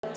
I'm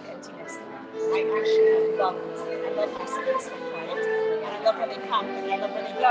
emptiness. I actually love this. I love my students so quiet. And I love when they come, and I love when they go.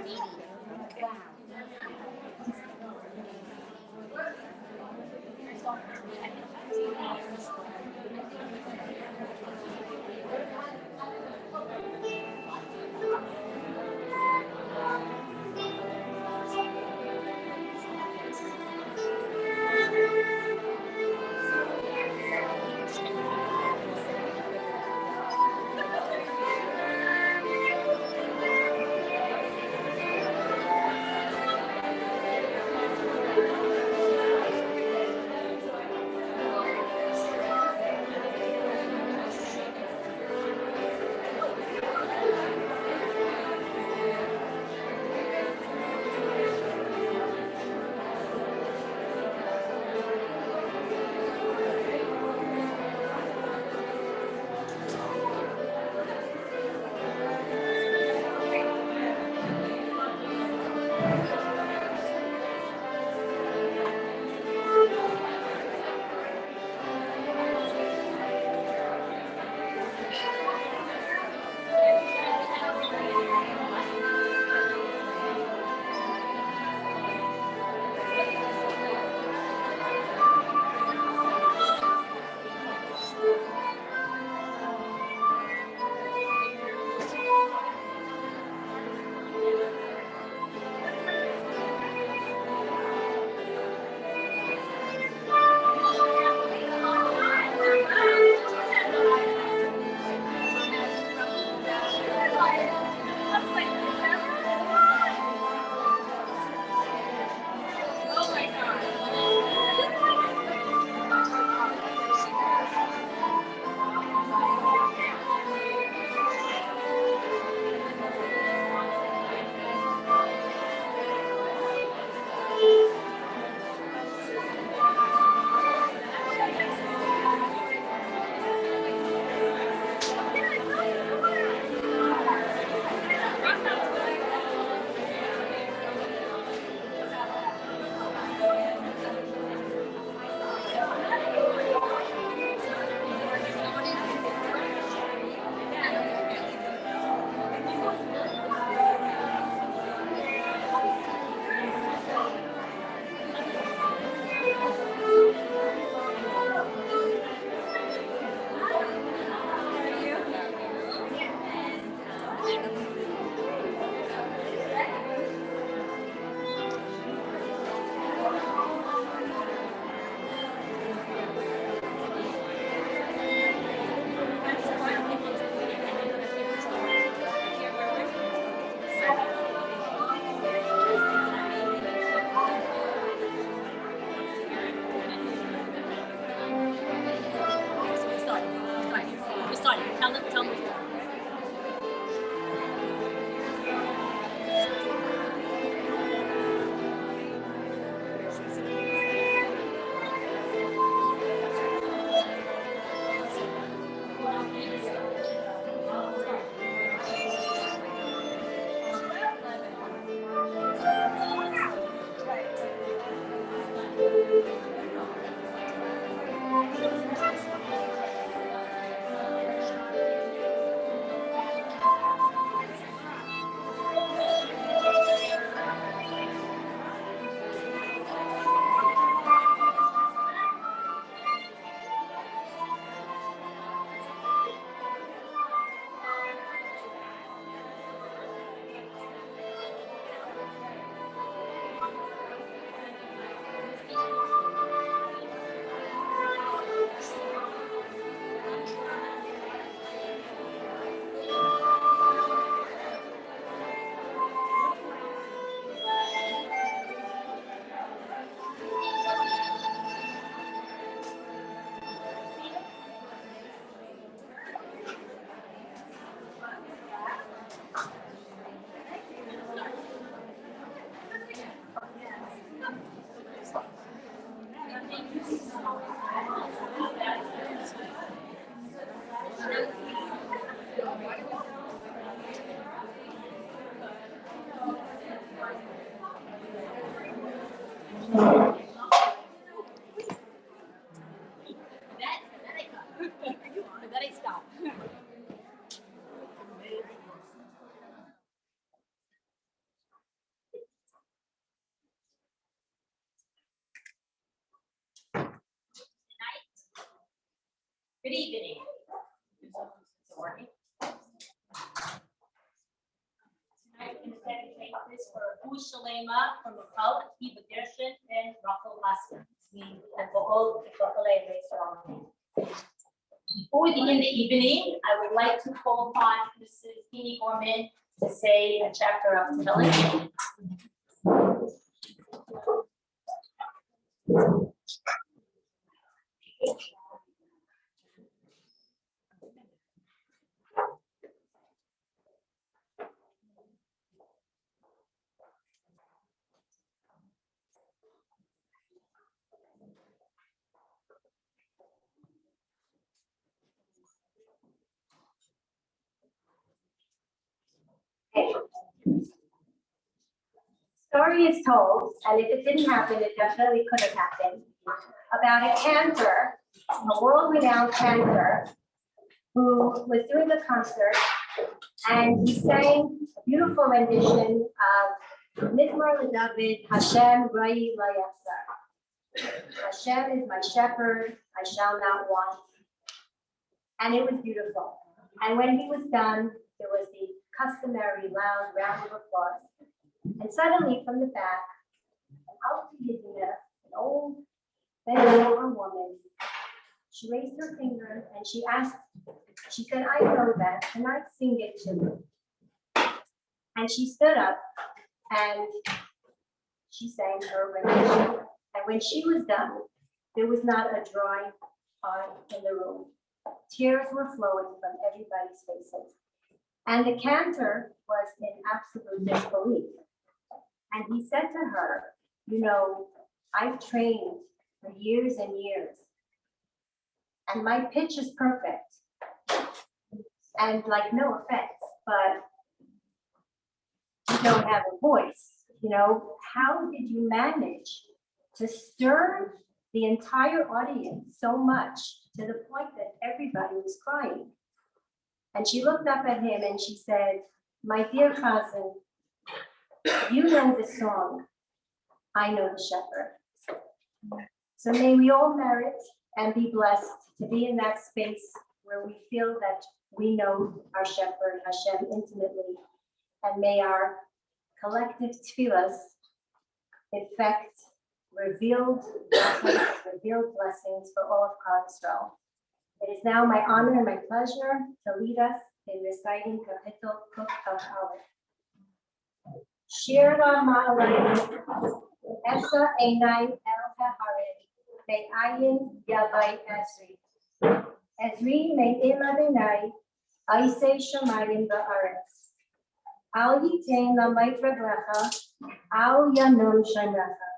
Wow. Good evening. Tonight we're going to dedicate this for Rivkie Schochet from Michal Akiva Gershon and Rachel Lasker. Before we begin the evening, I would like to call upon Mrs. Dini Gorman to say a chapter of Tehillim. Story is told, and if it didn't happen, it definitely could have happened, about a cantor, a world-renowned cantor, who was doing a concert, and he sang a beautiful rendition of Mizmor LeDavid, Hashem Rai Lo Yachzor. Hashem is my shepherd, I shall not want. And it was beautiful. And when he was done, there was the customary loud round of applause. And suddenly from the back, an old, very old woman, she raised her finger and she asked, she said, I know that, can I sing it too? And she stood up and she sang her rendition. And when she was done, there was not a dry eye in the room. Tears were flowing from everybody's faces. And the cantor was in absolute disbelief. And he said to her, you know, I've trained for years and years, and my pitch is perfect. And like, no offense, but you don't have a voice. You know, how did you manage to stir the entire audience so much to the point that everybody was crying? And she looked up at him and she said, my dear Chazan, you know the song, I know the shepherd. So may we all merit and be blessed to be in that space where we feel that we know our shepherd, Hashem, intimately, and may our collective tefillas effect revealed blessings for all of Klal Yisrael. It is now my honor and my pleasure to lead us in reciting Kapitel Kuf Kaf Aleph. Shir LaMa'alayim, Esa Einai El Haharet, Me'ayin Yavai Esri. Esri Me'im Adonai, Aisei Shamayim Ba'aretz. Al Yitain Lamait Reglecha, Al Yanum Shanecha.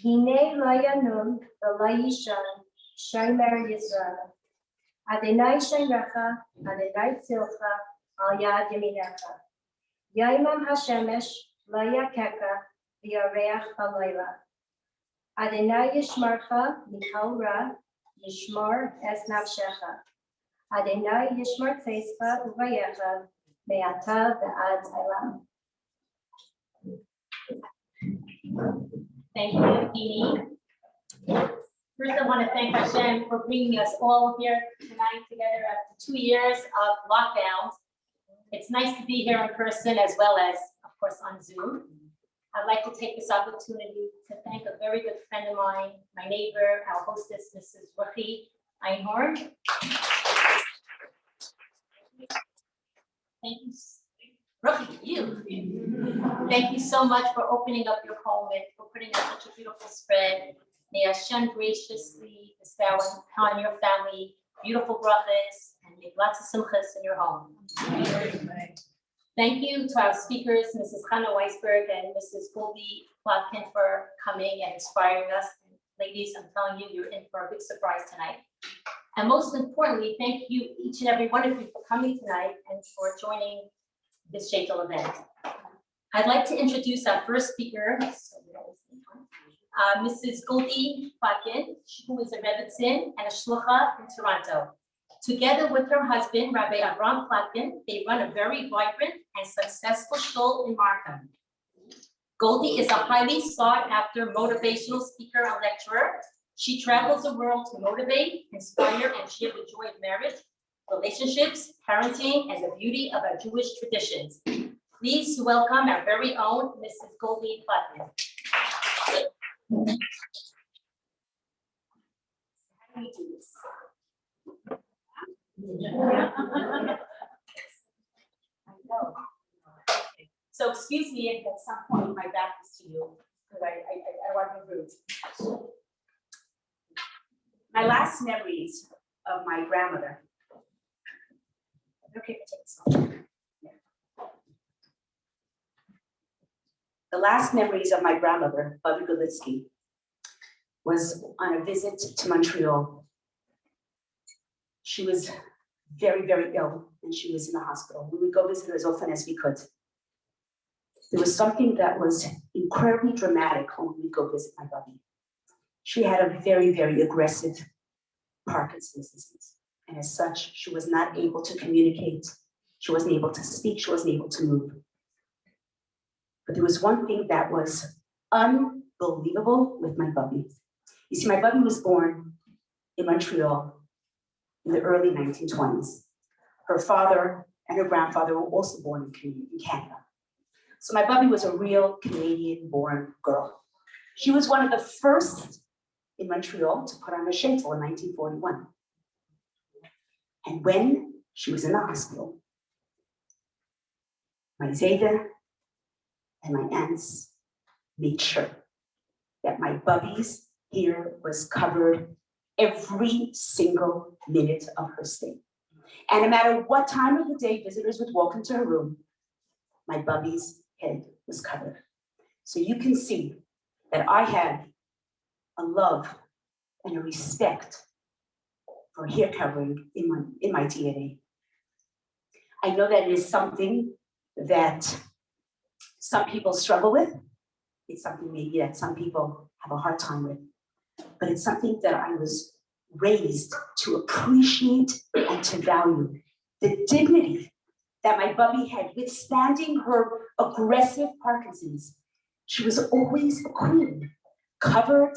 Hine La Yanum, V'la Yishan, Shomer Yisrael. Adonai Shanecha, Adonai Tzilcha, Al Yad Yaminecha. Yaimam Hashemesh, La Yakeka, V'yareach Halayla. Adonai Yishmarcha, Michal Ra, Yishmar Es Nafshecha. Adonai Yishmar Tzeischa, Uvayecha, Me'ata V'ad Elam. Thank you, Dini. First, I want to thank Hashem for bringing us all here tonight together after 2 years of lockdowns. It's nice to be here in person as well as, of course, on Zoom. I'd like to take this opportunity to thank a very good friend of mine, my neighbor, our hostess, Mrs. Rivkie Schochet. Thank you. Rivkie, you. Thank you so much for opening up your home and for putting up such a beautiful spread. May Hashem graciously bestow upon your family beautiful brachas and make lots of simchas in your home. Thank you to our speakers, Mrs. Chana Weisberg and Mrs. Goldie Plotkin, for coming and inspiring us. And ladies, I'm telling you, you're in for a big surprise tonight. And most importantly, thank you, each and every one of you, for coming tonight and for joining this sheikhel event. I'd like to introduce our first speaker, Mrs. Goldie Plotkin, who is a Rebbitzin and a shlucha in Toronto. Together with her husband, Rabbi Avram Plotkin, they run a very vibrant and successful shul in Markham. Goldie is a highly sought after motivational speaker and lecturer She travels the world to motivate, inspire, and share the joy of marriage, relationships, parenting, and the beauty of our Jewish traditions. Please welcome our very own Mrs. Goldie Plotkin. How do we do this? I know. So excuse me if at some point my back is to you, because I want to be rude. My last memories of my grandmother. Okay, take this off. Yeah. The last memories of my grandmother, Bobby Golitsky, was on a visit to Montreal. She was very, very ill, and she was in the hospital. We would go visit her as often as we could. There was something that was incredibly dramatic when we would go visit my Bobby. She had a very, very aggressive Parkinson's disease. And as such, she was not able to communicate. She wasn't able to speak. She wasn't able to move. But there was one thing that was unbelievable with my Bobby. You see, my Bobby was born in Montreal in the early 1920s. Her father and her grandfather were also born in Canada. So my Bobby was a real Canadian-born girl. She was one of the first in Montreal to put on a sheitel in 1941. And when she was in the hospital, my Zayda and my aunts made sure that my Bubby's hair was covered every single minute of her stay. And no matter what time of the day visitors would walk into her room, my Bubby's head was covered. So you can see that I had a love and a respect for hair covering in my DNA. I know that it is something that some people struggle with. It's something maybe that some people have a hard time with, but it's something that I was raised to appreciate and to value. The dignity that my Bubby had withstanding her aggressive Parkinson's. She was always a queen, covered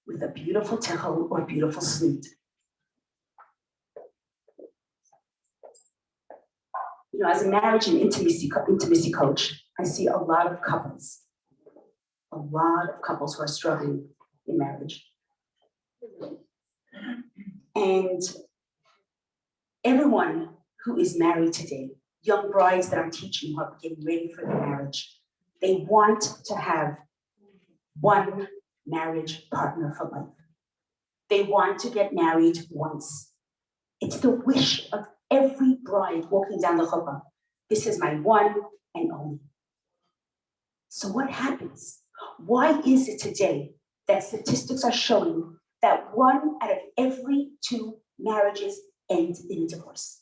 with a beautiful tichel or beautiful sleeve. You know, as a marriage and intimacy coach, I see a lot of couples who are struggling in marriage. And everyone who is married today, young brides that I'm teaching who are getting ready for their marriage, they want to have one marriage partner for life. They want to get married once. It's the wish of every bride walking down the chuppah. This is my one and only. So what happens? Why is it today that statistics are showing that 1 out of every 2 marriages end in a divorce?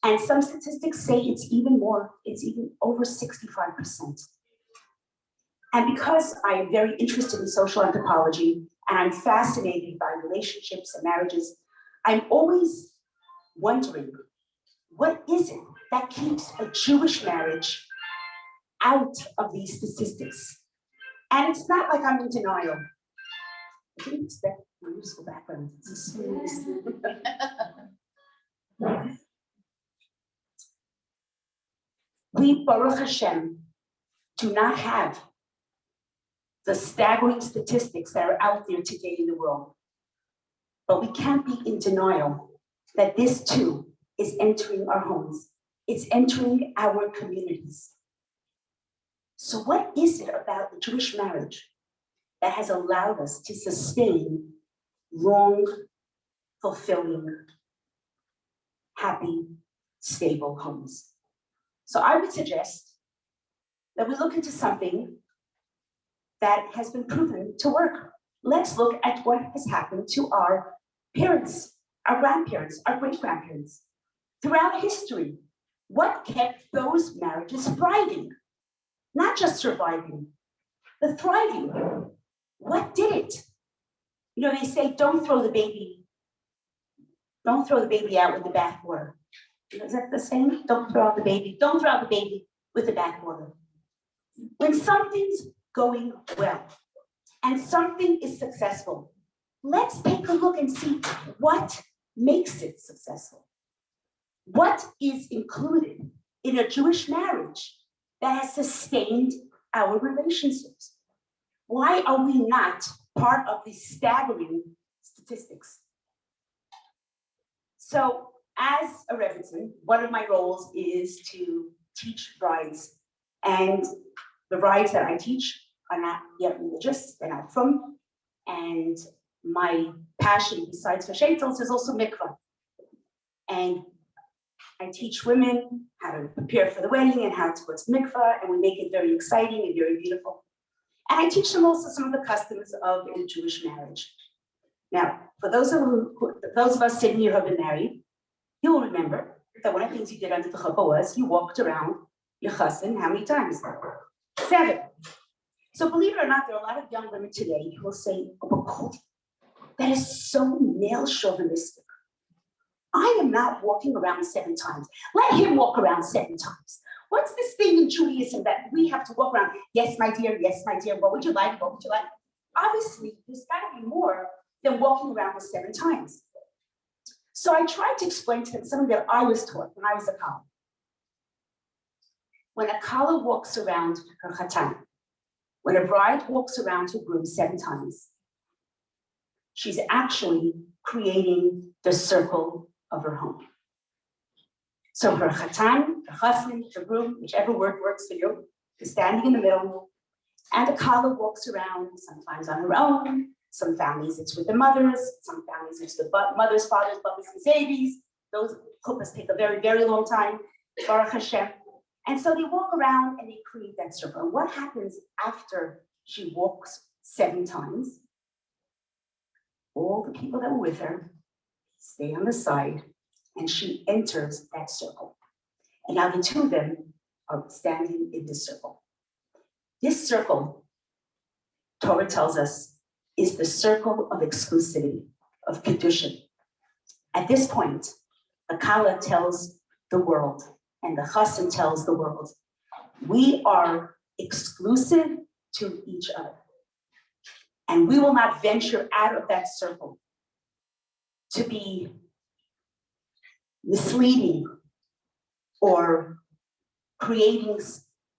And some statistics say it's even more, it's even over 65%. And because I am very interested in social anthropology and I'm fascinated by relationships and marriages, I'm always wondering, what is it that keeps a Jewish marriage out of these statistics? And it's not like I'm in denial. I didn't expect my musical background. It's a smooth. We, Baruch Hashem, do not have the staggering statistics that are out there today in the world. But we can't be in denial that this too is entering our homes. It's entering our communities. So what is it about the Jewish marriage that has allowed us to sustain long, fulfilling, happy, stable homes? So I would suggest that we look into something that has been proven to work. Let's look at what has happened to our parents, our grandparents, our great-grandparents. Throughout history, what kept those marriages thriving? Not just surviving, but thriving. What did it? You know, they say, don't throw the baby out with the bathwater. Is that the same? Don't throw out the baby with the bathwater. When something's going well and something is successful, let's take a look and see what makes it successful. What is included in a Jewish marriage that has sustained our relationships? Why are we not part of these staggering statistics? So as a Rebbitzin, one of my roles is to teach brides, and the brides that I teach are not yet religious, they're not from, and my passion besides Vashetels is also mikvah. And I teach women how to prepare for the wedding and how to go to mikvah, and we make it very exciting and very beautiful. And I teach them also some of the customs of a Jewish marriage. Now, for those of us sitting here who have been married, you will remember that one of the things you did under the chuppah was you walked around your chassan how many times? 7. So believe it or not, there are a lot of young women today who will say, oh, but Goldie, that is so male chauvinistic. I am not walking around 7 times. Let him walk around 7 times. What's this thing in Judaism that we have to walk around? Yes, my dear, what would you like? What would you like? Obviously, there's got to be more than walking around the 7 times. So I tried to explain to them something that I was taught when I was a kala. When a kala walks around her chatan, when a bride walks around her groom 7 times, she's actually creating the circle of her home. So her chatan, her chassan, her groom, whichever word works for you, is standing in the middle, and the kala walks around, sometimes on her own. Some families it's with the mothers, some families it's the mothers, fathers, babas, and babies. Those chuppahs take a very, very long time, Baruch Hashem. And so they walk around and they create that circle. And what happens after she walks 7 times? All the people that were with her stay on the side, and she enters that circle. And now the 2 of them are standing in this circle. This circle, Torah tells us, is the circle of exclusivity, of kedushin. At this point, the kala tells the world, and the chassan tells the world, we are exclusive to each other. And we will not venture out of that circle to be misleading or creating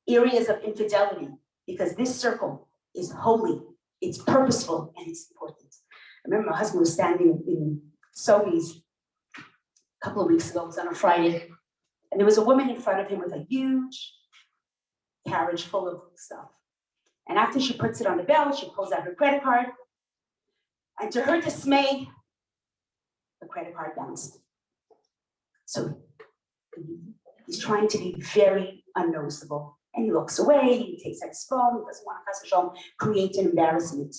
areas of infidelity, because this circle is holy, it's purposeful, and it's important. I remember my husband was standing in Sobeys a couple of weeks ago, it was on a Friday, and there was a woman in front of him with a huge carriage full of stuff. And after she puts it on the belt, she pulls out her credit card, and to her dismay, the credit card bounced. So he's trying to be very unnoticeable. And he looks away, he takes out his phone, he doesn't want to show him, create an embarrassment.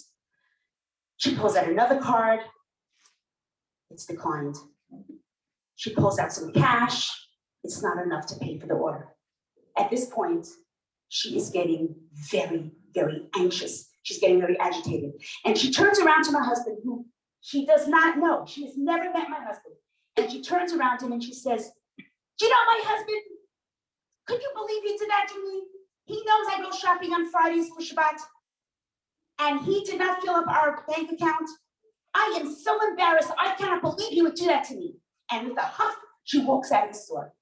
She pulls out another card, it's declined. She pulls out some cash, it's not enough to pay for the order. At this point, she is getting very, very anxious. She's getting very agitated. And she turns around to my husband, who she does not know. She has never met my husband. And she turns around to him and she says, do you know my husband? Could you believe he did that to me? He knows I go shopping on Fridays for Shabbat. And he did not fill up our bank account. I am so embarrassed. I cannot believe he would do that to me. And with a huff, she walks out of the store.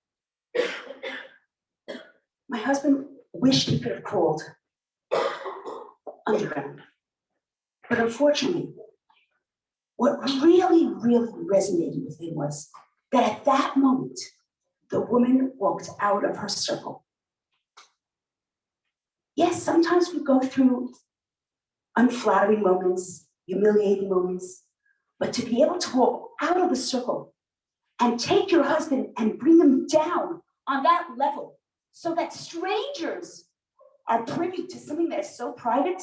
My husband wished he could have crawled underground. But unfortunately, what really, really resonated with him was that at that moment, the woman walked out of her circle. Yes, sometimes we go through unflattering moments, humiliating moments, but to be able to walk out of the circle and take your husband and bring him down on that level so that strangers are privy to something that is so private,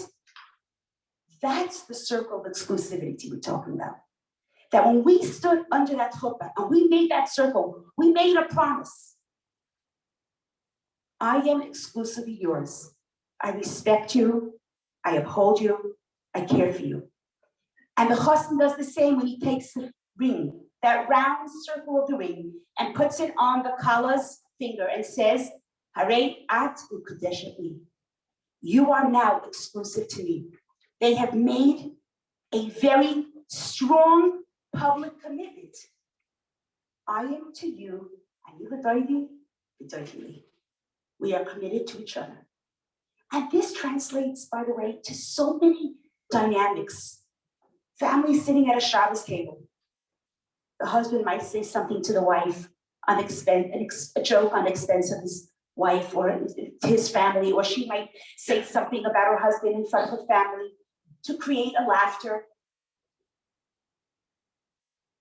that's the circle of exclusivity we're talking about. That when we stood under that chuppah and we made that circle, we made a promise. I am exclusively yours. I respect you. I uphold you. I care for you. And the chassan does the same when he takes the ring, that round circle of the ring, and puts it on the kala's finger and says, Harei at ukadeshet li. You are now exclusive to me. They have made a very strong public commitment. I am to you, ani v'doidi v'doidi. We are committed to each other. And this translates, by the way, to so many dynamics. Families sitting at a Shabbos table. The husband might say something to the wife on a joke on the expense of his wife or his family, or she might say something about her husband in front of her family to create a laughter.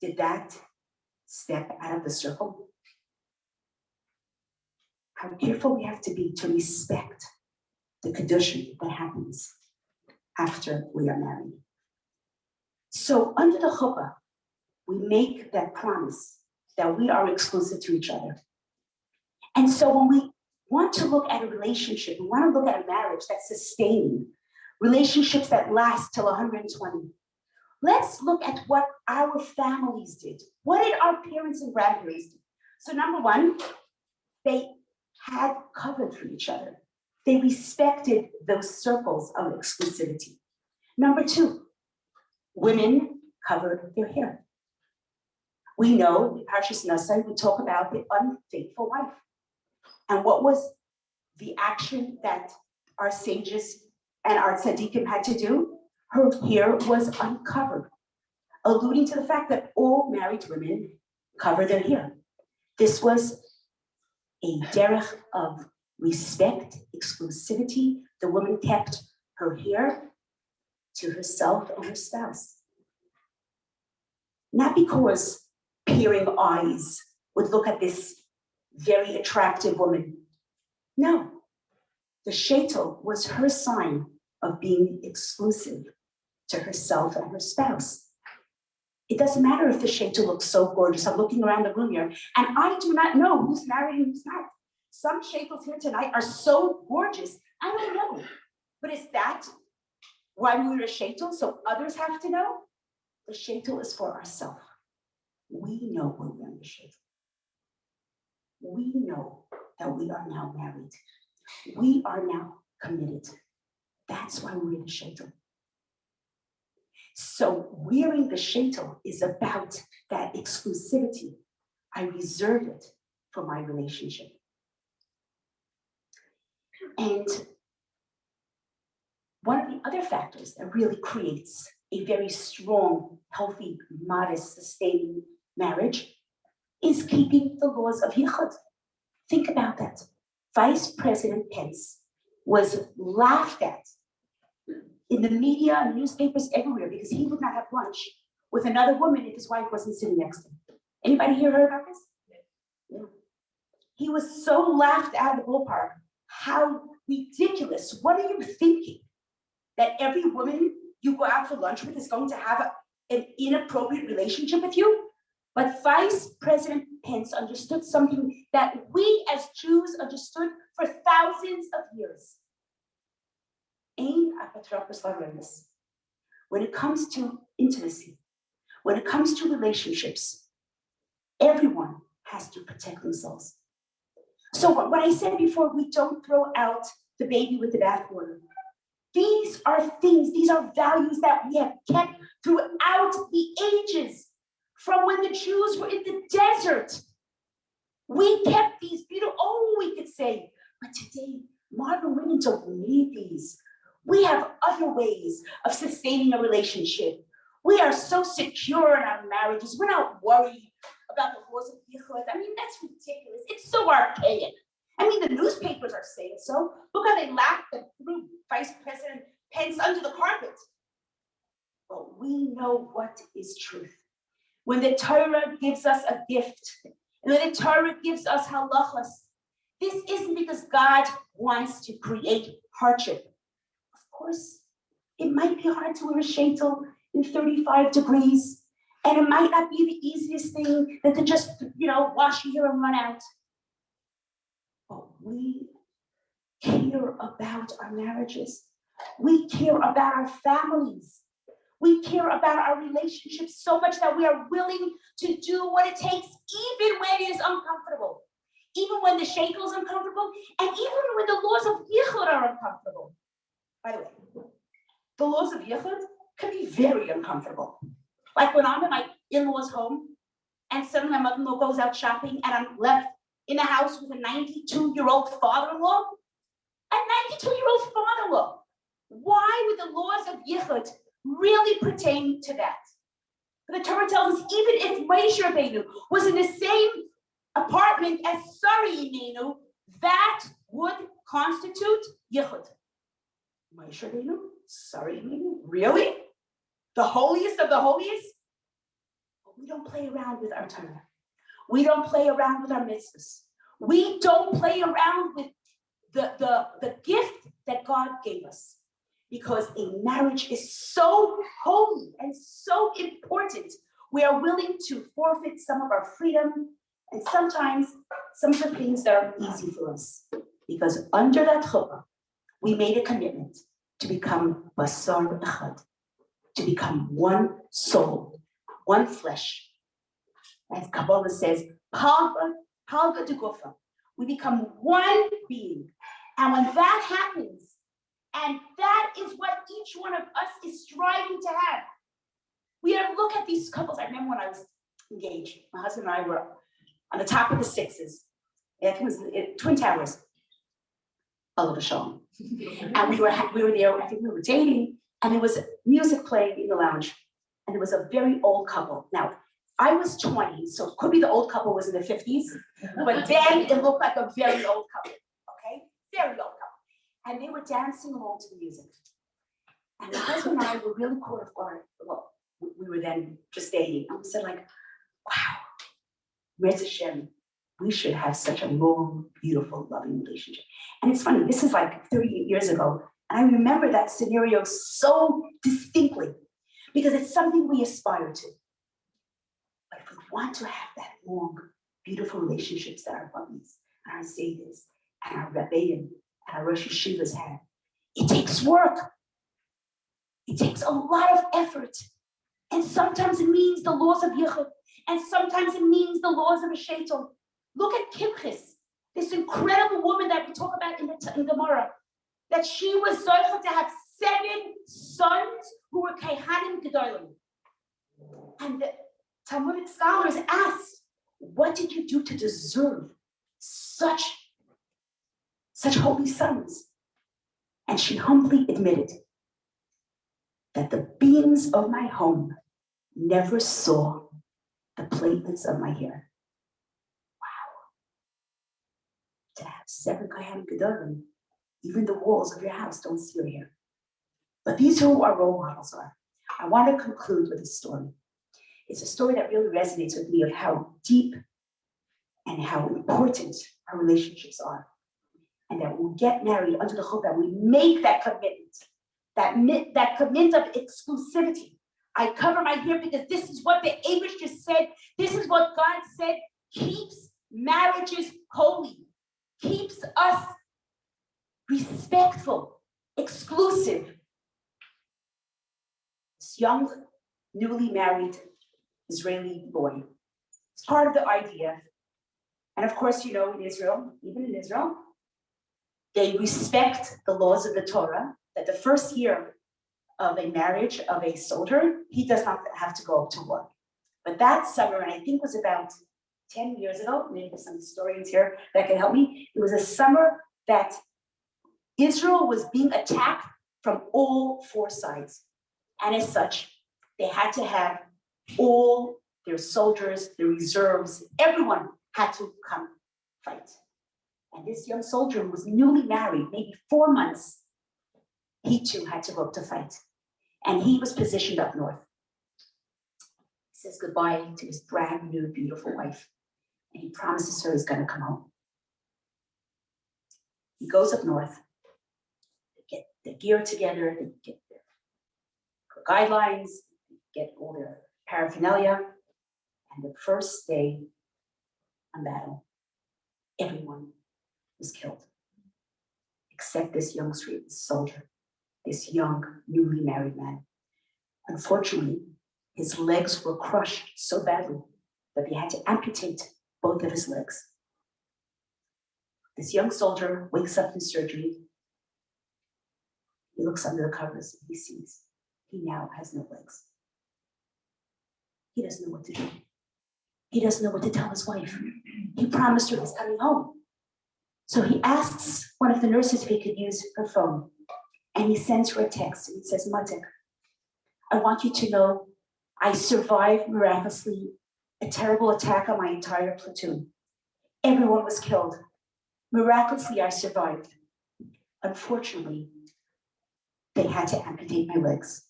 Did that step out of the circle? How careful we have to be to respect the kedushin that happens after we are married. So under the chuppah, we make that promise that we are exclusive to each other. And so when we want to look at a relationship, we want to look at a marriage that's sustaining, relationships that last till 120. Let's look at what our families did. What did our parents and grandparents do? So number one, they had covered for each other. They respected those circles of exclusivity. Number two, women covered their hair. We know in Parshas Nasai, we talk about the unfaithful wife. And what was the action that our sages and our tzaddikim had to do? Her hair was uncovered, alluding to the fact that all married women cover their hair. This was a derech of respect, exclusivity. The woman kept her hair to herself and her spouse. Not because peering eyes would look at this very attractive woman. No, the sheitel was her sign of being exclusive to herself and her spouse. It doesn't matter if the sheitel looks so gorgeous. I'm looking around the room here, and I do not know who's married and who's not. Some sheitels here tonight are so gorgeous, I don't know. But is that why we wear a sheitel, so others have to know? The sheitel is for ourselves. We know we're wearing the sheitel. We know that we are now married. We are now committed. That's why we wear the sheitel. So wearing the sheitel is about that exclusivity. I reserve it for my relationship. And one of the other factors that really creates a very strong, healthy, modest, sustaining marriage is keeping the laws of Yichud. Think about that. Vice President Pence was laughed at in the media and newspapers everywhere because he would not have lunch with another woman if his wife wasn't sitting next to him. Anybody hear her about this? Yeah. He was so laughed out of the ballpark. How ridiculous. What are you thinking? That every woman you go out for lunch with is going to have an inappropriate relationship with you? But Vice President Pence understood something that we as Jews understood for thousands of years. When it comes to intimacy, when it comes to relationships, everyone has to protect themselves. So what I said before, we don't throw out the baby with the bathwater. These are things, these are values that we have kept throughout the ages. From when the Jews were in the desert, we kept these beautiful, we could say, but today, modern women don't need these. We have other ways of sustaining a relationship. We are so secure in our marriages. We're not worried about the laws of Yichud. I mean, that's ridiculous. It's so archaic. I mean, the newspapers are saying so. Look how they laughed and threw Vice President Pence under the carpet. But we know what is truth. When the Torah gives us a gift, and when the Torah gives us halachas, this isn't because God wants to create hardship. Of course, it might be hard to wear a sheitel in 35 degrees, and it might not be the easiest thing that to just, wash your hair and run out. But we care about our marriages. We care about our families. We care about our relationships so much that we are willing to do what it takes, even when it is uncomfortable, even when the sheitel is uncomfortable, and even when the laws of Yichud are uncomfortable. By the way, the laws of Yichud can be very uncomfortable. Like when I'm in my in-laws' home and suddenly my mother-in-law goes out shopping and I'm left in the house with a 92-year-old father-in-law. A 92-year-old father-in-law. Why would the laws of Yichud really pertain to that? But the Torah tells us even if Moshe Rabbeinu was in the same apartment as Sari Imenu, that would constitute Yichud. Moshe Rabbeinu, Sari Imenu, really? The holiest of the holiest? We don't play around with our Torah. We don't play around with our mitzvahs. We don't play around with the gift that God gave us. Because a marriage is so holy and so important, we are willing to forfeit some of our freedom and sometimes some of the things that are easy for us. Because under that chuppah, we made a commitment to become basar echad, to become one soul, one flesh. As Kabbalah says, palga de gufa. We become one being. And when that happens, and that is what each one of us is striving to have. We look at these couples. I remember when I was engaged, my husband and I were on the top of the sixes. I think it was Twin Towers. Allah Shalom. And we were there, I think we were dating, and there was music playing in the lounge. And there was a very old couple. Now, I was 20, so it could be the old couple was in the 50s, but then it looked like a very old couple, okay? Very old couple. And they were dancing along to the music. And my husband and I were really caught off guard. Well, we were then just dating. And we said like, wow, Mirz Hashem, we should have such a long, beautiful, loving relationship. And it's funny, this is like 38 years ago. And I remember that scenario so distinctly because it's something we aspire to. But if we want to have that long, beautiful relationships that our buddies and our Zaydas and our Rabbeim and our Rosh Yeshivas have, it takes work. It takes a lot of effort. And sometimes it means the laws of Yichud. And sometimes it means the laws of a Shaitan. Look at Kimchis, this incredible woman that we talk about in Gemara, that she was zocheh to have 7 sons who were Kehanim Gedolim. And the Talmudic scholars asked, what did you do to deserve such holy sons? And she humbly admitted that the beams of my home never saw the platelets of my hair. Wow. To have 7 Kohanim Gedolim, even the walls of your house don't see your hair. But these are who our role models are. I want to conclude with a story. It's a story that really resonates with me of how deep and how important our relationships are. And that when we get married under the chuppah, we make that commitment, that commitment of exclusivity. I cover my hair because this is what the Abish just said. This is what God said keeps marriages holy, keeps us respectful, exclusive. This young, newly married Israeli boy. It's part of the idea. And of course, in Israel, even in Israel, they respect the laws of the Torah, that the first year of a marriage of a soldier, he does not have to go to war. But that summer, and I think it was about 10 years ago, maybe there's some historians here that can help me, it was a summer that Israel was being attacked from all 4 sides. And as such, they had to have all their soldiers, their reserves, everyone had to come fight. And this young soldier who was newly married, maybe 4 months, he too had to go up to fight. And he was positioned up north. He says goodbye to his brand new, beautiful wife. And he promises her he's gonna come home. He goes up north, they get their gear together, they get their guidelines, get all their paraphernalia. And the first day on battle, everyone was killed, except this young soldier, this young, newly married man. Unfortunately, his legs were crushed so badly that they had to amputate both of his legs. This young soldier wakes up in surgery. He looks under the covers and he sees he now has no legs. he doesn't know what to do. He doesn't know what to tell his wife. He promised her he's coming home. So he asks one of the nurses if he could use her phone. And he sends her a text and he says, Matik, I want you to know I survived miraculously a terrible attack on my entire platoon. Everyone was killed. Miraculously, I survived. Unfortunately, they had to amputate my legs.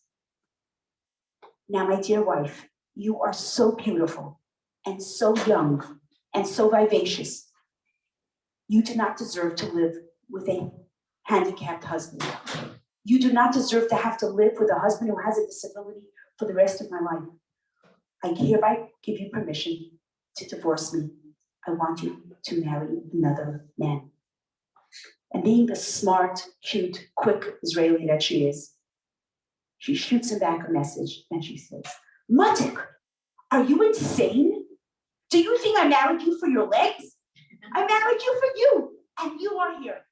Now, my dear wife, you are so beautiful and so young and so vivacious. You do not deserve to live with a handicapped husband. You do not deserve to have to live with a husband who has a disability for the rest of my life. I hereby give you permission to divorce me. I want you to marry another man. And being the smart, cute, quick Israeli that she is, she shoots him back a message and she says, Matik, are you insane? Do you think I married you for your legs? I married you for you, and you are here.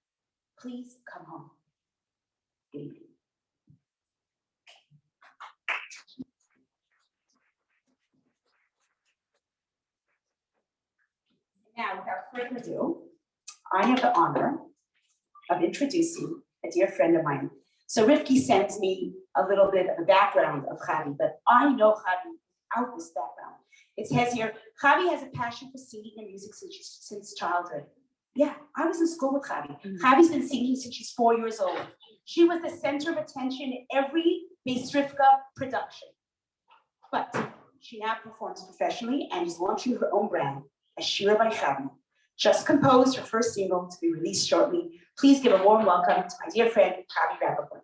Please come home. Good evening. Now, without further ado, I have the honor of introducing a dear friend of mine. So Rivkie sends me a little bit of a background of Chavi, but I know Chavi without this background. It says here, Chavi has a passion for singing and music since childhood. Yeah, I was in school with Chavi. Chavi's been singing since she's 4 years old. She was the center of attention in every Beis Rivka production. But she now performs professionally and is launching her own brand, Ashira by Chavi. Just composed her first single to be released shortly. Please give a warm welcome to my dear friend, Chavi Rappaport.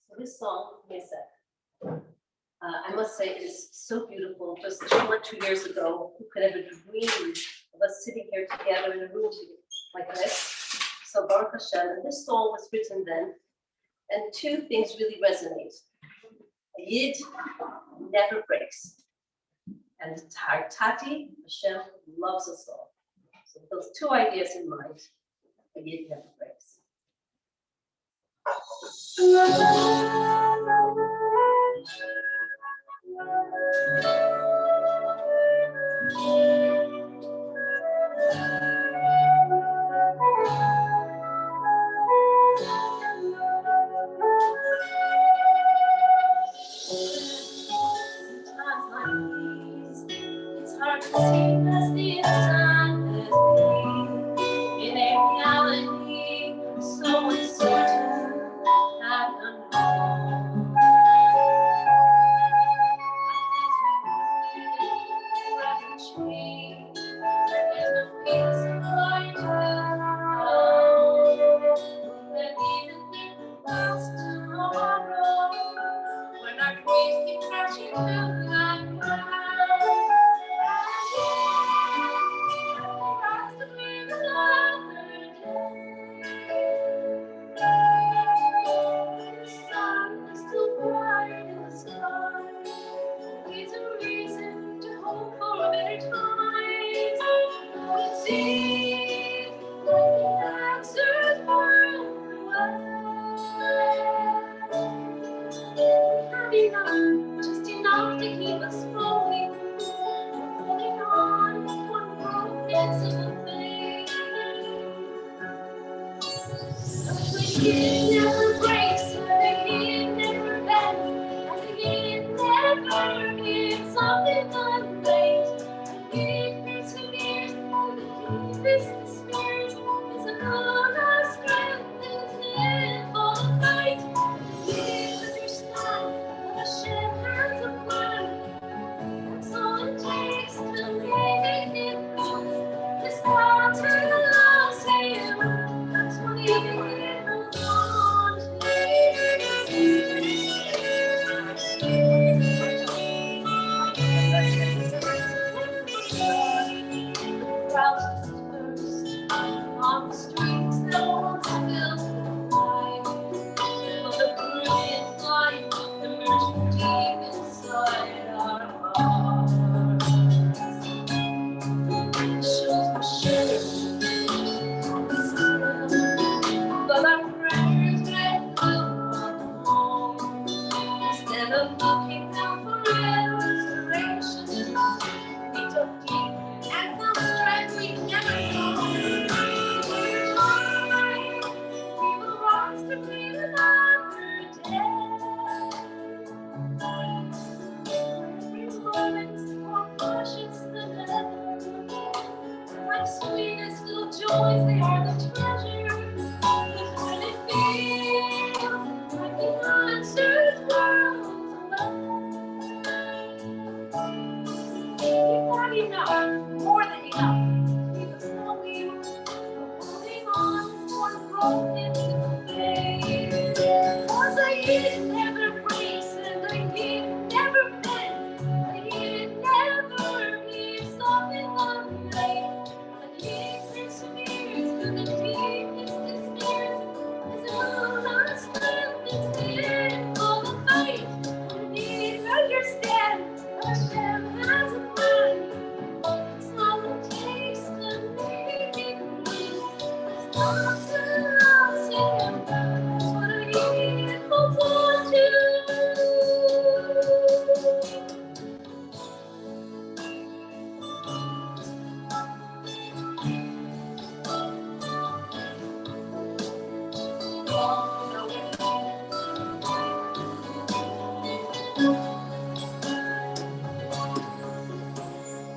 So this song, Weisberg, I must say is so beautiful. Just 2 years ago, who could ever dream of us sitting here together in a room like this? So Baruch Hashem, and this song was written then, and two things really resonate. A Yid never breaks, and Tati, Hashem loves us all. So with those two ideas in mind, a Yid never breaks. It's hard to see past the insanity in a reality so uncertain and unknown. There's no peace like that even in the past tomorrow, when our dreams keep crashing to the ground. Rise to be another day. The sun is still bright in the sky. It's a reason to hope for a better times. It seems like the answers were we have enough, just enough to keep us going. We're holding on with one broken simple thing. The kid never breaks, the kid never bends, and the kid never gives up its unmade. The kid perseveres, the kid despairs, it's another strength in him for the fight. The kid understands what Hashem has a plan. That's all it takes to make it good. This part loves him. That's what he wants on The crowd dispersed on the streets that once filled with life. But the brilliant light emerged deep inside our hearts. instead of looking down for restoration. We took deep and found strength we never saw. We will rise to meet another day. These moments more precious than ever. Like sweetest little joys, they are the treasures. It's when it feels like the answers world we've had enough, more than enough. Keep us longing, holding on for broken faith. For the years never breaks and the year never bends. The year never leaves something unmade. The year perseveres through the deepest despair. There's a lost strength that's there for the fight. We need to understand Hashem has a plan. It's all it takes to make it through. It's not to lose Him. That's what I need holds on to.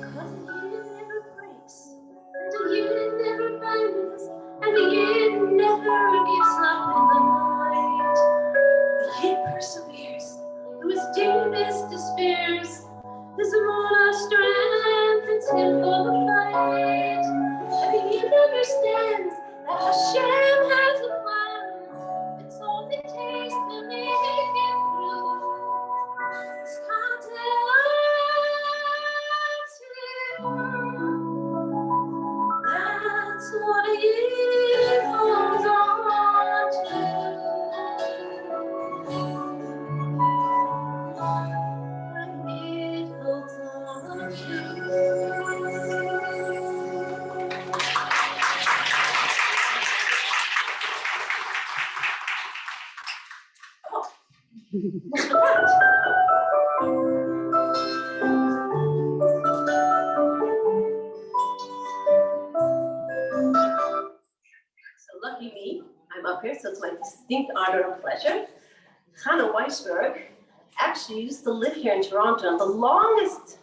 Cause the year never breaks, and the year never bends, and the year never gives up in the night. The year perseveres through its deepest despairs. There's a moon of strength that's him for the fight. And the year understands that Hashem has a plan. It's all it takes to make it through. It's not to that's what it holds on to. It holds on to. So lucky me, I'm up here, so it's my distinct honor and pleasure. Chana Weisberg actually used to live here in Toronto, and the longest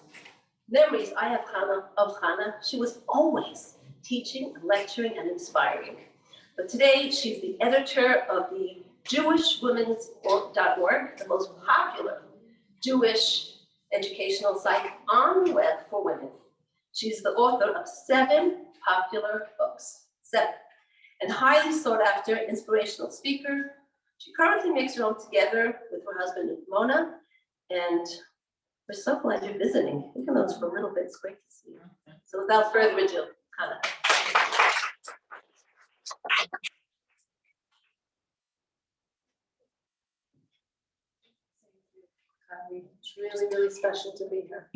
memories I have of Chana, she was always teaching, lecturing, and inspiring. But today, she's the editor of the JewishWomen's.org, the most popular Jewish educational site on the web for women. She's the author of 7 popular books, 7, and highly sought after inspirational speaker. She currently makes her own together with her husband Mona, and we're so glad you're visiting. Even though it's for a little bit, it's great to see you. So without further ado, Chana. It's really, really special to be here.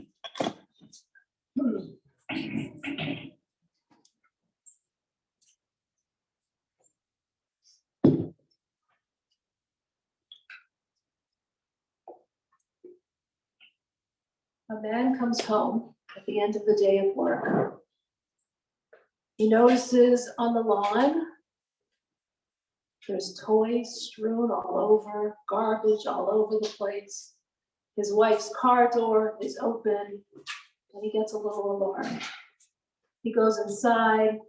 A man comes home at the end of the day of work. He notices on the lawn, there's toys strewn all over, garbage all over the place. His wife's car door is open, and he gets a little alarmed. He goes inside,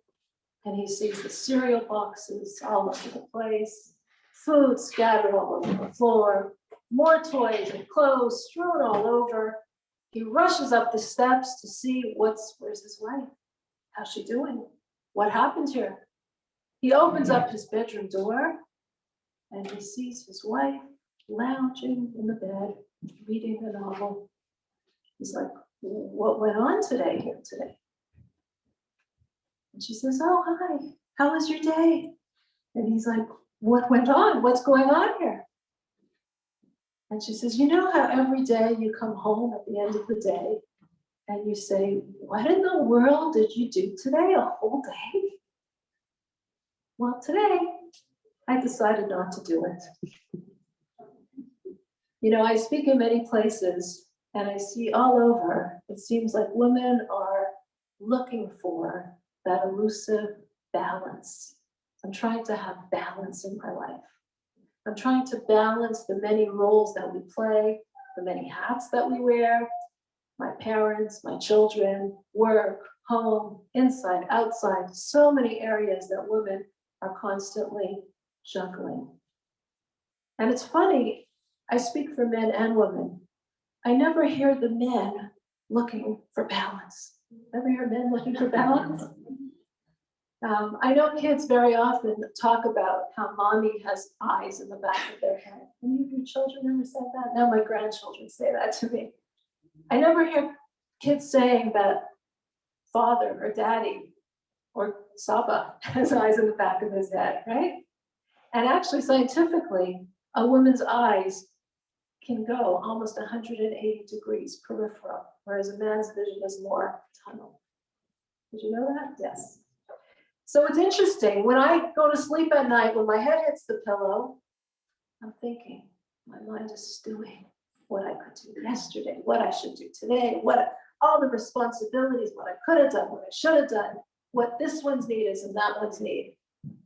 and he sees the cereal boxes all over the place, food scattered all over the floor, more toys and clothes strewn all over. He rushes up the steps to see where's his wife? How's she doing? What happened here? He opens up his bedroom door and he sees his wife lounging in the bed, reading a novel. He's like, what went on here today? And she says, oh, hi, how was your day? And he's like, what went on? What's going on here? And she says, you know how every day you come home at the end of the day and you say, what in the world did you do today, a whole day? Well, today I decided not to do it. You know, I speak in many places and I see all over, it seems like women are looking for that elusive balance. I'm trying to have balance in my life. I'm trying to balance the many roles that we play, the many hats that we wear, my parents, my children, work, home, inside, outside, so many areas that women are constantly juggling. And it's funny, I speak for men and women. I never hear the men looking for balance. Ever hear men looking for balance? I know kids very often talk about how mommy has eyes in the back of their head. Any of your children ever said that? Now my grandchildren say that to me. I never hear kids saying that father or daddy or Saba has eyes in the back of his head, right? And actually, scientifically, a woman's eyes can go almost 180 degrees peripheral, whereas a man's vision is more tunnel. Did you know that? Yes. So it's interesting, when I go to sleep at night, when my head hits the pillow, I'm thinking, my mind is stewing what I could do yesterday, what I should do today, all the responsibilities, what I could have done, what I should have done, what this one's need is and that one's need.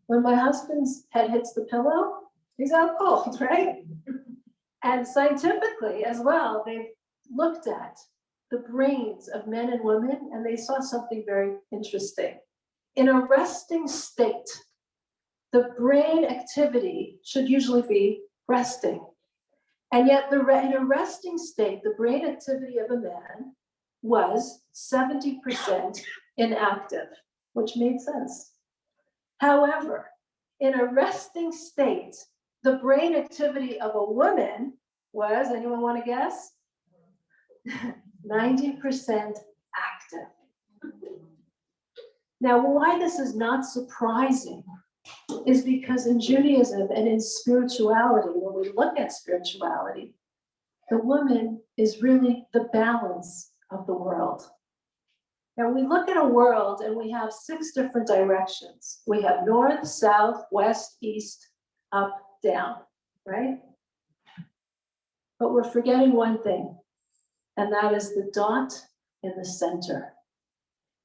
When my husband's head hits the pillow, he's out cold, right? And scientifically as well, they've looked at the brains of men and women, and they saw something very interesting. In a resting state, the brain activity should usually be resting. And yet in a resting state, the brain activity of a man was 70% inactive, which made sense. However, in a resting state, the brain activity of a woman was, anyone want to guess? 90% active. Now, why this is not surprising is because in Judaism and in spirituality, when we look at spirituality, the woman is really the balance of the world. Now, we look at a world and we have 6 different directions. We have north, south, west, east, up, down, right? But we're forgetting one thing, and that is the dot in the center.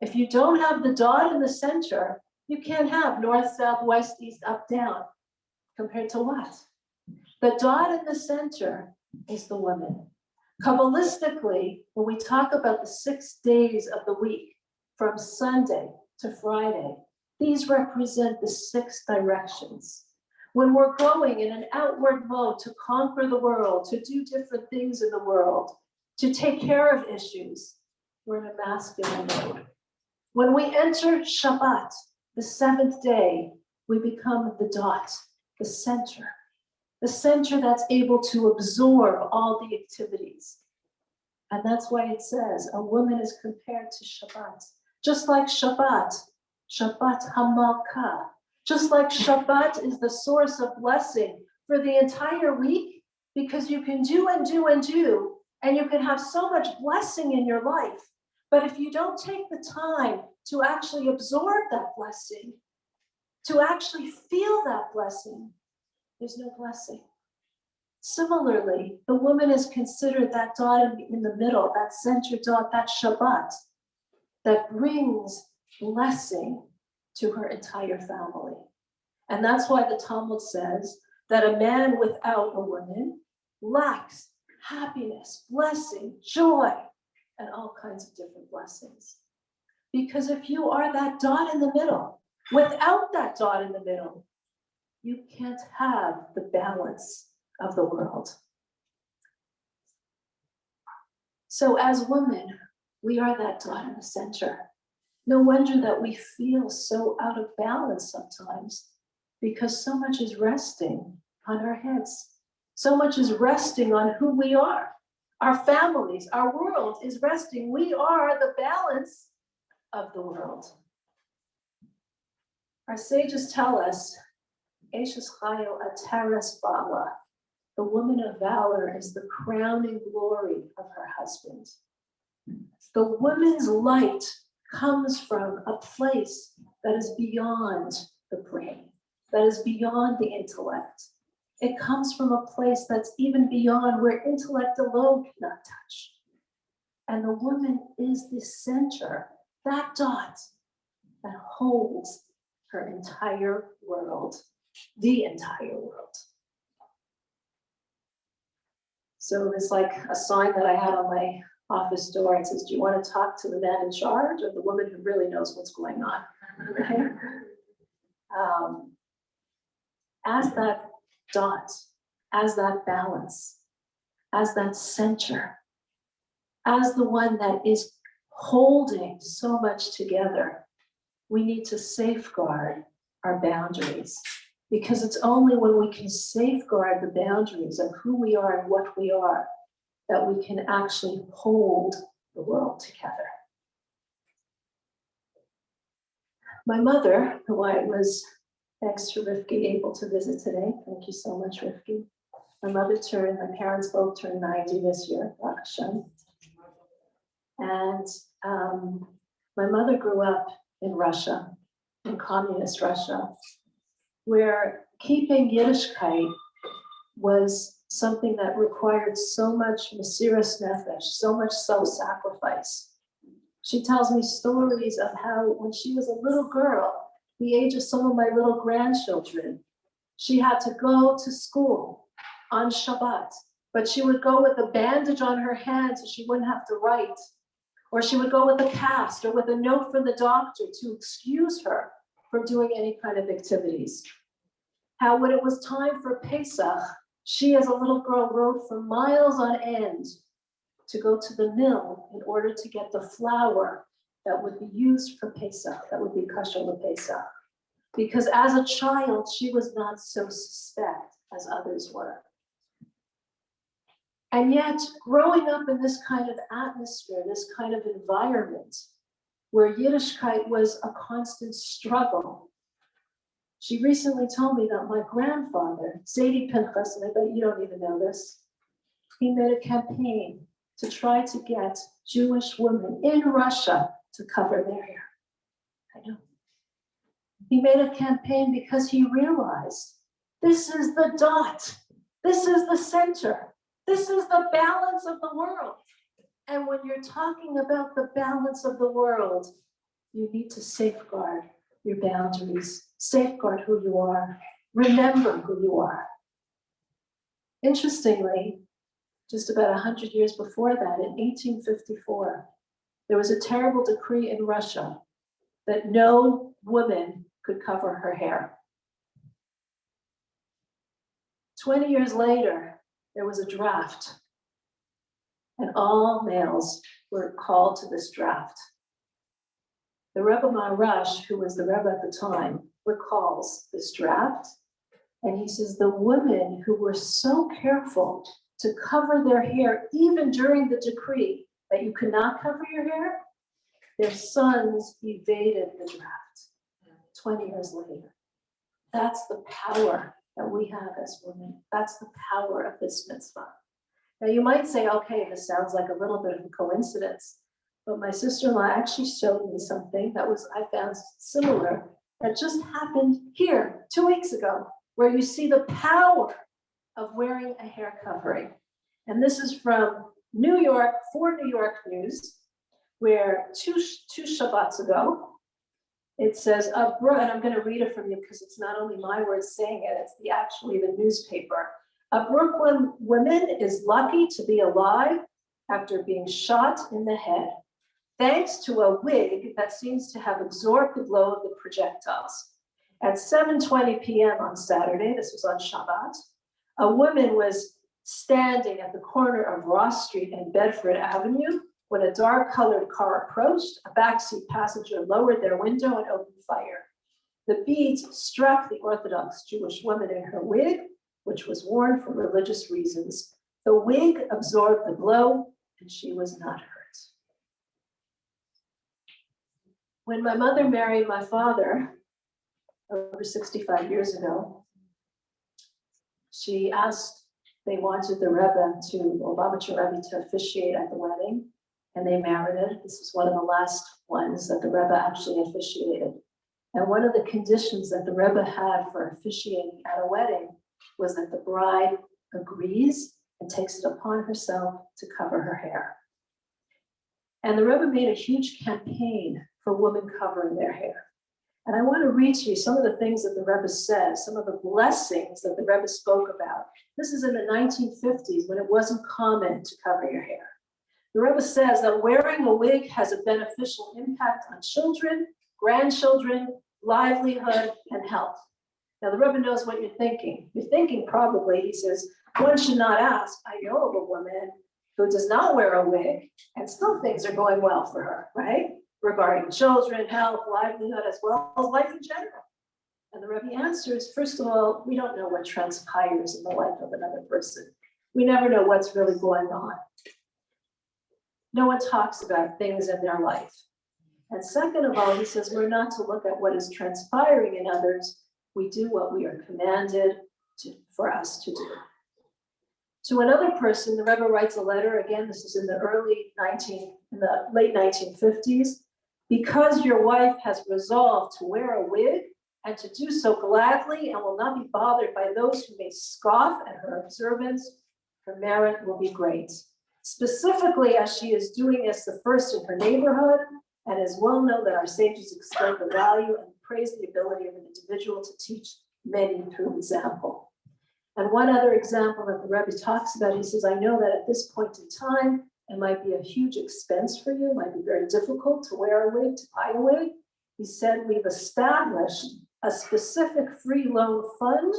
If you don't have the dot in the center, you can't have north, south, west, east, up, down. Compared to what? The dot in the center is the woman. Kabbalistically, when we talk about the 6 days of the week, from Sunday to Friday, these represent the 6 directions. When we're going in an outward mode to conquer the world, to do different things in the world, to take care of issues, we're in a masculine mode. When we enter Shabbat, the 7th day, we become the dot, the center that's able to absorb all the activities. And that's why it says a woman is compared to Shabbat. Just like Shabbat Hamalka, just like Shabbat is the source of blessing for the entire week, because you can do and do and do, and you can have so much blessing in your life. But if you don't take the time to actually absorb that blessing, to actually feel that blessing, there's no blessing. Similarly, the woman is considered that dot in the middle, that center dot, that Shabbat, that brings blessing to her entire family. And that's why the Talmud says that a man without a woman lacks happiness, blessing, joy, and all kinds of different blessings. Because if you are that dot in the middle, without that dot in the middle, you can't have the balance of the world. So as women, we are that dot in the center. No wonder that we feel so out of balance sometimes, because so much is resting on our heads. So much is resting on who we are. Our families, our world is resting. We are the balance of the world. Our sages tell us, Eshes Chayo Ateres Bala, the woman of valor is the crowning glory of her husband. The woman's light comes from a place that is beyond the brain, that is beyond the intellect. It comes from a place that's even beyond where intellect alone cannot touch. And the woman is the center, that dot that holds her entire world, the entire world. So it's like a sign that I had on my office door. It says, do you want to talk to the man in charge or the woman who really knows what's going on? Right? As that dot, as that balance, as that center, as the one that is holding so much together, we need to safeguard our boundaries, because it's only when we can safeguard the boundaries of who we are and what we are that we can actually hold the world together. My mother, who I was, thanks to Rivkie, able to visit today. Thank you so much, Rivkie. My parents both turned 90 this year, Baruch Hashem. And my mother grew up in Russia, in communist Russia, where keeping Yiddishkeit was something that required so much mesiras nefesh, so much self-sacrifice. She tells me stories of how when she was a little girl, the age of some of my little grandchildren, she had to go to school on Shabbat, but she would go with a bandage on her hand so she wouldn't have to write. Or she would go with a cast or with a note from the doctor to excuse her from doing any kind of activities. How when it was time for Pesach, she as a little girl rode for miles on end to go to the mill in order to get the flour that would be used for Pesach, that would be kosher for Pesach. Because as a child, she was not so suspect as others were. And yet, growing up in this kind of atmosphere, this kind of environment, where Yiddishkeit was a constant struggle, she recently told me that my grandfather, Zadie Pinchas, and I bet you don't even know this, he made a campaign to try to get Jewish women in Russia to cover their hair. I know. He made a campaign because he realized this is the dot, this is the center. This is the balance of the world. And when you're talking about the balance of the world, you need to safeguard your boundaries, safeguard who you are, remember who you are. Interestingly, just about 100 years before that, in 1854, there was a terrible decree in Russia that no woman could cover her hair. 20 years later, there was a draft, and all males were called to this draft. The Rebbe Maharash, who was the Rebbe at the time, recalls this draft, and he says the women who were so careful to cover their hair, even during the decree that you could not cover your hair, their sons evaded the draft 20 years later. That's the power that we have as women. That's the power of this mitzvah. Now you might say, okay, this sounds like a little bit of a coincidence, but my sister-in-law actually showed me something that I found similar, that just happened here 2 weeks ago, where you see the power of wearing a hair covering. And this is from New York, for New York News, where two Shabbats ago, it says, and I'm going to read it from you because it's not only my words saying it, it's actually the newspaper. A Brooklyn woman is lucky to be alive after being shot in the head, thanks to a wig that seems to have absorbed the blow of the projectiles. At 7:20 p.m. on Saturday, this was on Shabbat, a woman was standing at the corner of Ross Street and Bedford Avenue when a dark-colored car approached. A backseat passenger lowered their window and opened fire. The beads struck the Orthodox Jewish woman in her wig, which was worn for religious reasons. The wig absorbed the blow, and she was not hurt. When my mother married my father over 65 years ago, she asked, they wanted the Rebbe Lubavitcher Rebbe to officiate at the wedding, and they married it. This was one of the last ones that the Rebbe actually officiated. And one of the conditions that the Rebbe had for officiating at a wedding was that the bride agrees and takes it upon herself to cover her hair. And the Rebbe made a huge campaign for women covering their hair. And I want to read to you some of the things that the Rebbe says, some of the blessings that the Rebbe spoke about. This is in the 1950s when it wasn't common to cover your hair. The Rebbe says that wearing a wig has a beneficial impact on children, grandchildren, livelihood, and health. Now the Rebbe knows what you're thinking. You're thinking probably, he says, one should not ask, I know of a woman who does not wear a wig and still things are going well for her, right? Regarding children, health, livelihood, as well as life in general. And the Rebbe answers, first of all, we don't know what transpires in the life of another person. We never know what's really going on. No one talks about things in their life. And second of all, he says, we're not to look at what is transpiring in others. We do what we are commanded for us to do. To another person, the Rebbe writes a letter, again, this is in the late 1950s. Because your wife has resolved to wear a wig and to do so gladly and will not be bothered by those who may scoff at her observance, her merit will be great. Specifically, as she is doing this the first in her neighborhood, and is well known that our sages explain the value and praise the ability of an individual to teach many through example. And one other example that the Rebbe talks about, he says, I know that at this point in time, it might be a huge expense for you, it might be very difficult to wear a wig, to buy a wig. He said, we've established a specific free loan fund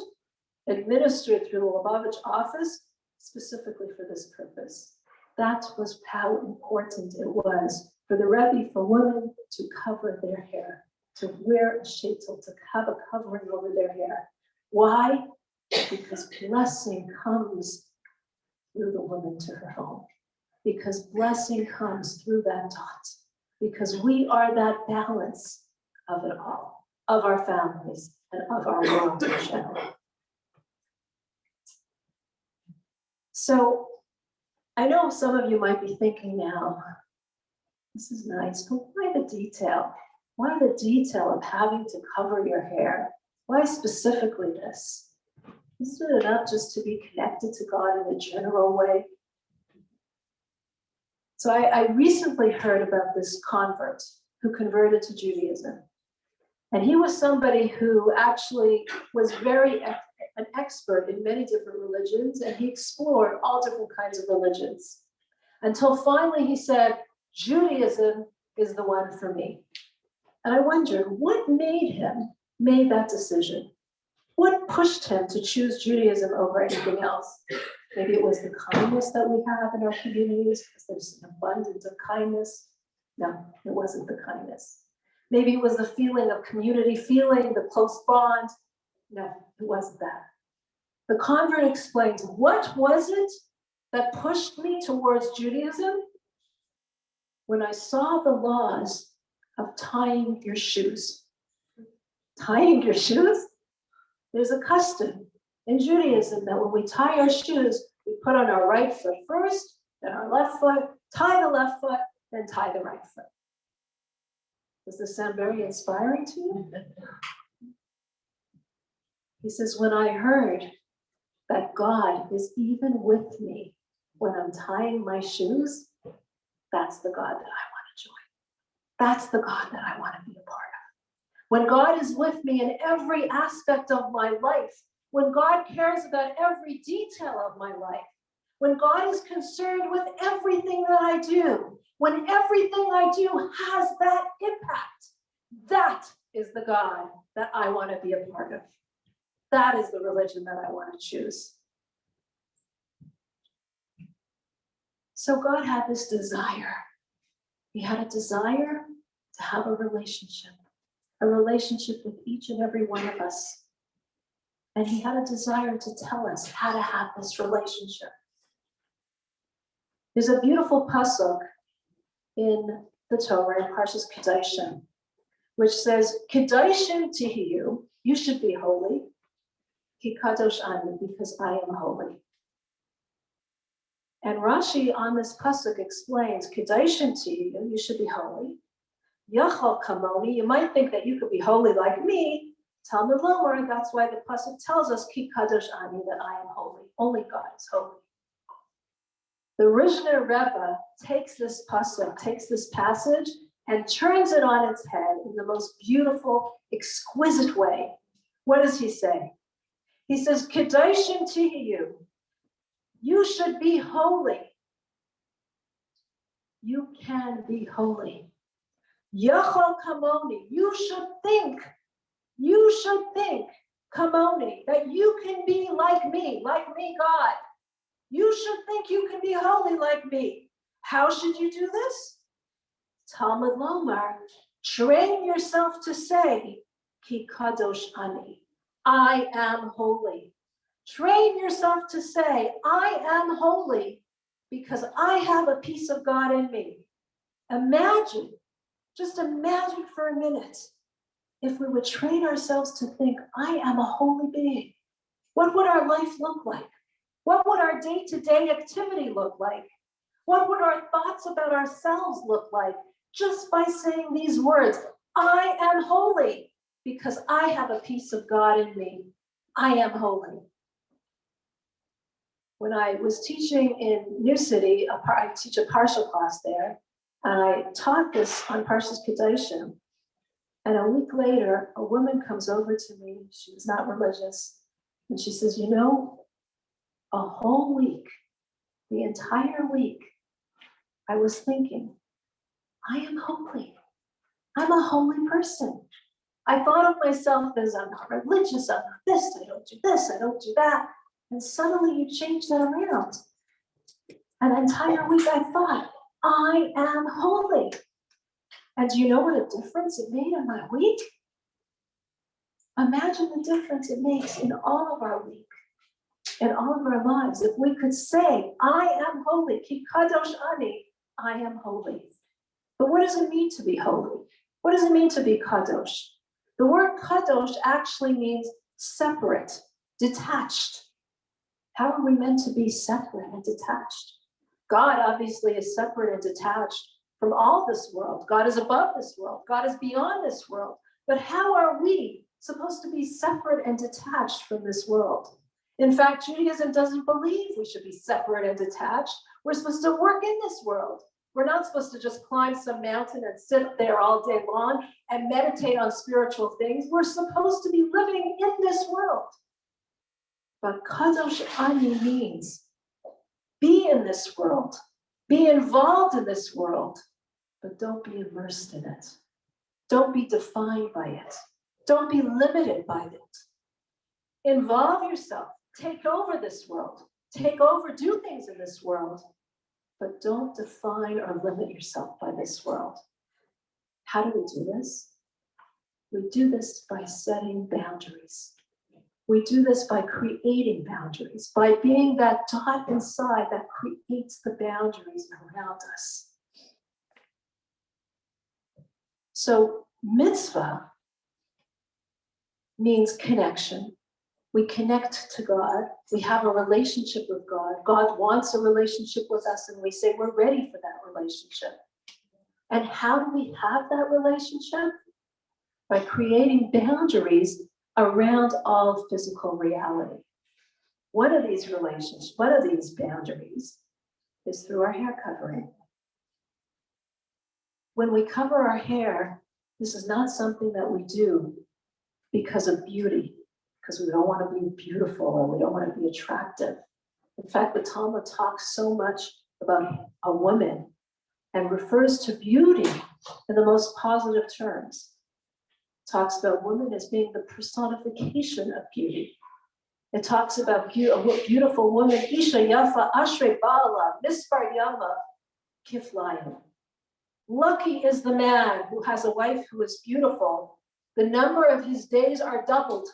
administered through the Lubavitch office specifically for this purpose. That was how important it was for the Rebbe, for women to cover their hair, to wear a sheitel, to have a covering over their hair. Why? Because blessing comes through the woman to her home. Because blessing comes through that dot. Because we are that balance of it all, of our families and of our world in general. So I know some of you might be thinking now, this is nice, but why the detail? Why the detail of having to cover your hair? Why specifically this? Isn't it enough just to be connected to God in a general way? So I recently heard about this convert who converted to Judaism. And he was somebody who actually was an expert in many different religions, and he explored all different kinds of religions. Until finally he said, Judaism is the one for me. And I wondered, what made him make that decision? What pushed him to choose Judaism over anything else? Maybe it was the kindness that we have in our communities, because there's an abundance of kindness. No, it wasn't the kindness. Maybe it was the feeling of community feeling, the close bond. No, it wasn't that. The convert explains, what was it that pushed me towards Judaism? When I saw the laws of tying your shoes. Tying your shoes? There's a custom in Judaism that when we tie our shoes, we put on our right foot first, then our left foot, tie the left foot, then tie the right foot. Does this sound very inspiring to you? He says, when I heard that God is even with me when I'm tying my shoes, that's the God that I want to join. That's the God that I want to be a part of. When God is with me in every aspect of my life, when God cares about every detail of my life, when God is concerned with everything that I do, when everything I do has that impact, that is the God that I want to be a part of. That is the religion that I want to choose. So God had this desire. He had a desire to have a relationship with each and every one of us. And he had a desire to tell us how to have this relationship. There's a beautiful pasuk in the Torah, in Parshas Kedoshim, which says, Kedoshim tihiyu, you should be holy, ki kadosh ani, because I am holy. And Rashi on this pasuk explains, Kedoshim tihiyu, you should be holy. Yachal kamoni, you might think that you could be holy like me, Talmud Lomar, that's why the pasuk tells us, Ki kadosh ani, that I am holy. Only God is holy. The Rishner Rebbe takes this pasuk, takes this passage, and turns it on its head in the most beautiful, exquisite way. What does he say? He says, Kedoshim tihiyu, you should be holy. You can be holy. Yachol kamoni, you should think, kamoni, that you can be like me, God. You should think you can be holy like me. How should you do this? Talmud Lomar, train yourself to say, Ki kadosh ani, I am holy. Train yourself to say, I am holy because I have a piece of God in me. Imagine, just imagine for a minute, if we would train ourselves to think, I am a holy being. What would our life look like? What would our day-to-day activity look like? What would our thoughts about ourselves look like just by saying these words? I am holy because I have a piece of God in me. I am holy. When I was teaching in New City, I teach a Parsha class there, and I taught this on Parshas Kedoshim. And a week later, a woman comes over to me. She was not religious. And she says, you know, a whole week, the entire week, I was thinking, I am holy. I'm a holy person. I thought of myself as I'm not religious, I'm not this, I don't do this, I don't do that. And suddenly you change that around. An entire week I thought, I am holy. And do you know what a difference it made in my week? Imagine the difference it makes in all of our week, in all of our lives. If we could say, I am holy, Ki kadosh ani, I am holy. But what does it mean to be holy? What does it mean to be kadosh? The word kadosh actually means separate, detached. How are we meant to be separate and detached? God obviously is separate and detached from all this world. God is above this world. God is beyond this world. But how are we supposed to be separate and detached from this world? In fact, Judaism doesn't believe we should be separate and detached. We're supposed to work in this world. We're not supposed to just climb some mountain and sit there all day long and meditate on spiritual things. We're supposed to be living in this world. But Kadosh Ani means be in this world, be involved in this world, but don't be immersed in it. Don't be defined by it. Don't be limited by it. Involve yourself, take over this world, take over, do things in this world, but don't define or limit yourself by this world. How do we do this? We do this by setting boundaries. We do this by creating boundaries, by being that dot inside that creates the boundaries around us. So mitzvah means connection. We connect to God. We have a relationship with God. God wants a relationship with us, and we say we're ready for that relationship. And how do we have that relationship? By creating boundaries around all physical reality. One of these relationships, one of these boundaries is through our hair covering. When we cover our hair, this is not something that we do because of beauty, because we don't want to be beautiful or we don't want to be attractive. In fact, the Talmud talks so much about a woman and refers to beauty in the most positive terms. It talks about women as being the personification of beauty. It talks about a beautiful woman, Isha Yafa Ashrei Ba'ala, Mispar Yama Kiflayim. Lucky is the man who has a wife who is beautiful. The number of his days are doubled.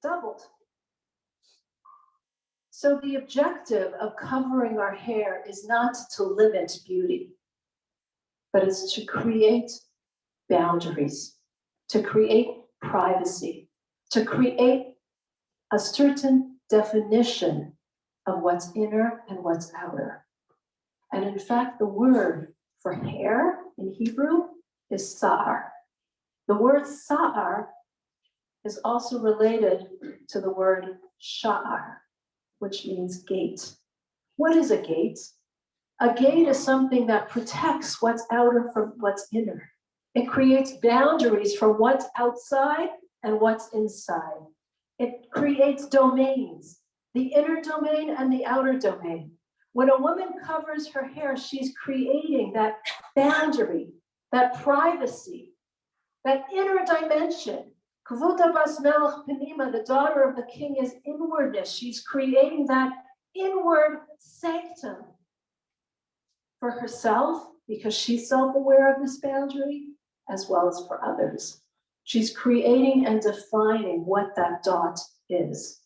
Doubled. So the objective of covering our hair is not to limit beauty, but it's to create boundaries, to create privacy, to create a certain definition of what's inner and what's outer. And in fact, the word for hair in Hebrew is sa'ar. The word sa'ar is also related to the word sha'ar, which means gate. What is a gate? A gate is something that protects what's outer from what's inner. It creates boundaries for what's outside and what's inside. It creates domains, the inner domain and the outer domain. When a woman covers her hair, she's creating that boundary, that privacy, that inner dimension. Kvuta bas melech penima, the daughter of the king, is inwardness. She's creating that inward sanctum for herself, because she's self-aware of this boundary, as well as for others. She's creating and defining what that dot is.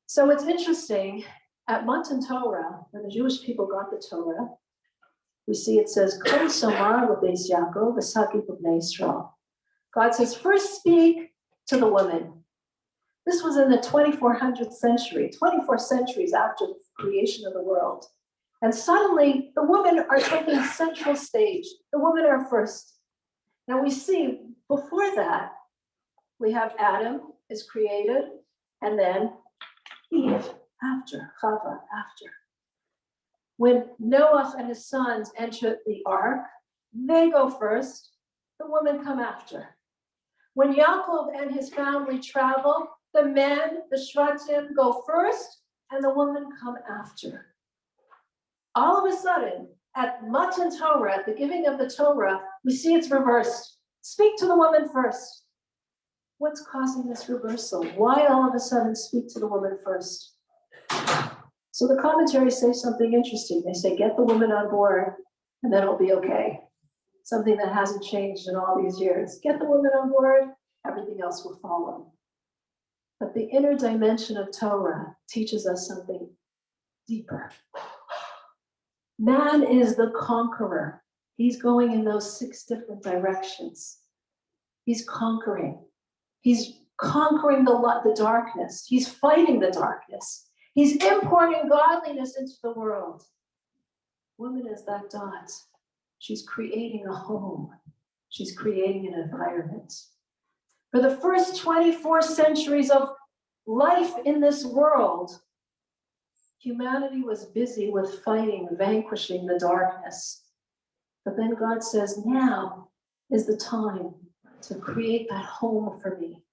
So it's interesting, at Matan Torah, when the Jewish people got the Torah, we see it says, Kol somar l'beis Yaakov v'sagi b'bnei Yisrael. God says, first speak to the woman. This was in the 2400th century, 24 centuries after the creation of the world. And suddenly, the women are taking central stage. The women are first. Now we see, before that, we have Adam is created, and then Eve after, Chava after. When Noah and his sons enter the ark, they go first, the women come after. When Yaakov and his family travel, the men, the Shvatim, go first, and the women come after. All of a sudden, at Matan Torah, at the giving of the Torah, we see it's reversed. Speak to the woman first. What's causing this reversal? Why all of a sudden speak to the woman first? So the commentaries say something interesting. They say, get the woman on board, and then it'll be okay. Something that hasn't changed in all these years. Get the woman on board, everything else will follow. But the inner dimension of Torah teaches us something deeper. Man is the conqueror. He's going in those 6 different directions. He's conquering. He's conquering the darkness. He's fighting the darkness. He's importing godliness into the world. Woman is that dot. She's creating a home. She's creating an environment. For the first 24 centuries of life in this world, humanity was busy with fighting, vanquishing the darkness. But then God says, now is the time to create that home for me.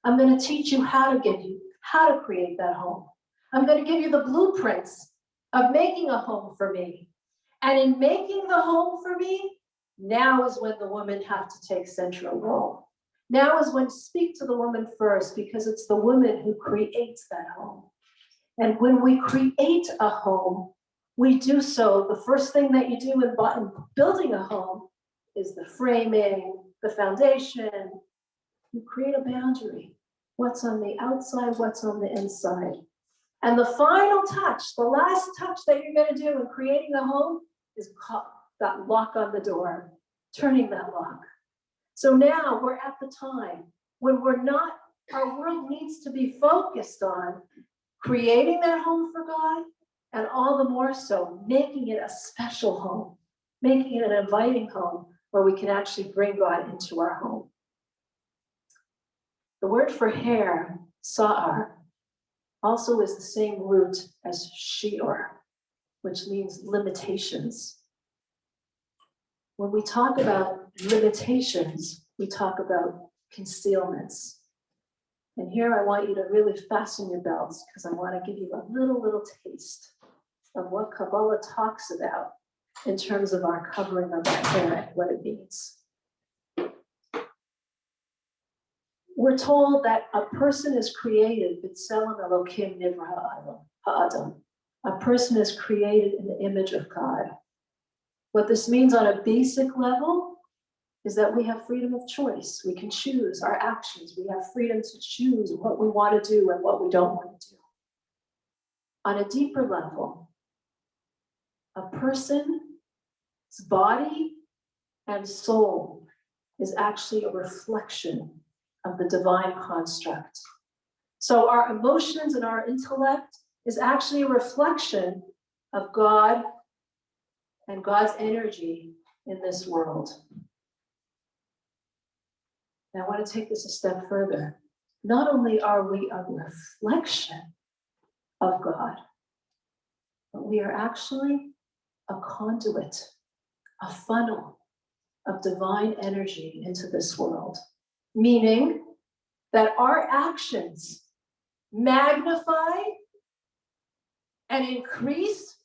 I'm going to teach you how to create that home. I'm going to give you the blueprints of making a home for me. And in making the home for me, now is when the women have to take central role. Now is when to speak to the woman first, because it's the woman who creates that home. And when we create a home, we do so, the first thing that you do in building a home is the framing, the foundation. You create a boundary. What's on the outside, what's on the inside. And the final touch, the last touch that you're going to do in creating a home is that lock on the door, turning that lock. So now we're at the time when our world needs to be focused on creating that home for God, and all the more so making it a special home, making it an inviting home where we can actually bring God into our home. The word for hair, sa'ar, also is the same root as shi'or, which means limitations. When we talk about limitations, we talk about concealments. And here I want you to really fasten your belts, because I want to give you a little taste of what Kabbalah talks about in terms of our covering of our hair and what it means. We're told that a person is created, b'tselem Elokim nivra ha'adam. A person is created in the image of God. What this means on a basic level is that we have freedom of choice. We can choose our actions. We have freedom to choose what we want to do and what we don't want to do. On a deeper level, a person's body and soul is actually a reflection of the divine construct. So our emotions and our intellect is actually a reflection of God and God's energy in this world. And I want to take this a step further. Not only are we a reflection of God, but we are actually a conduit, a funnel of divine energy into this world. Meaning that our actions magnify and increase,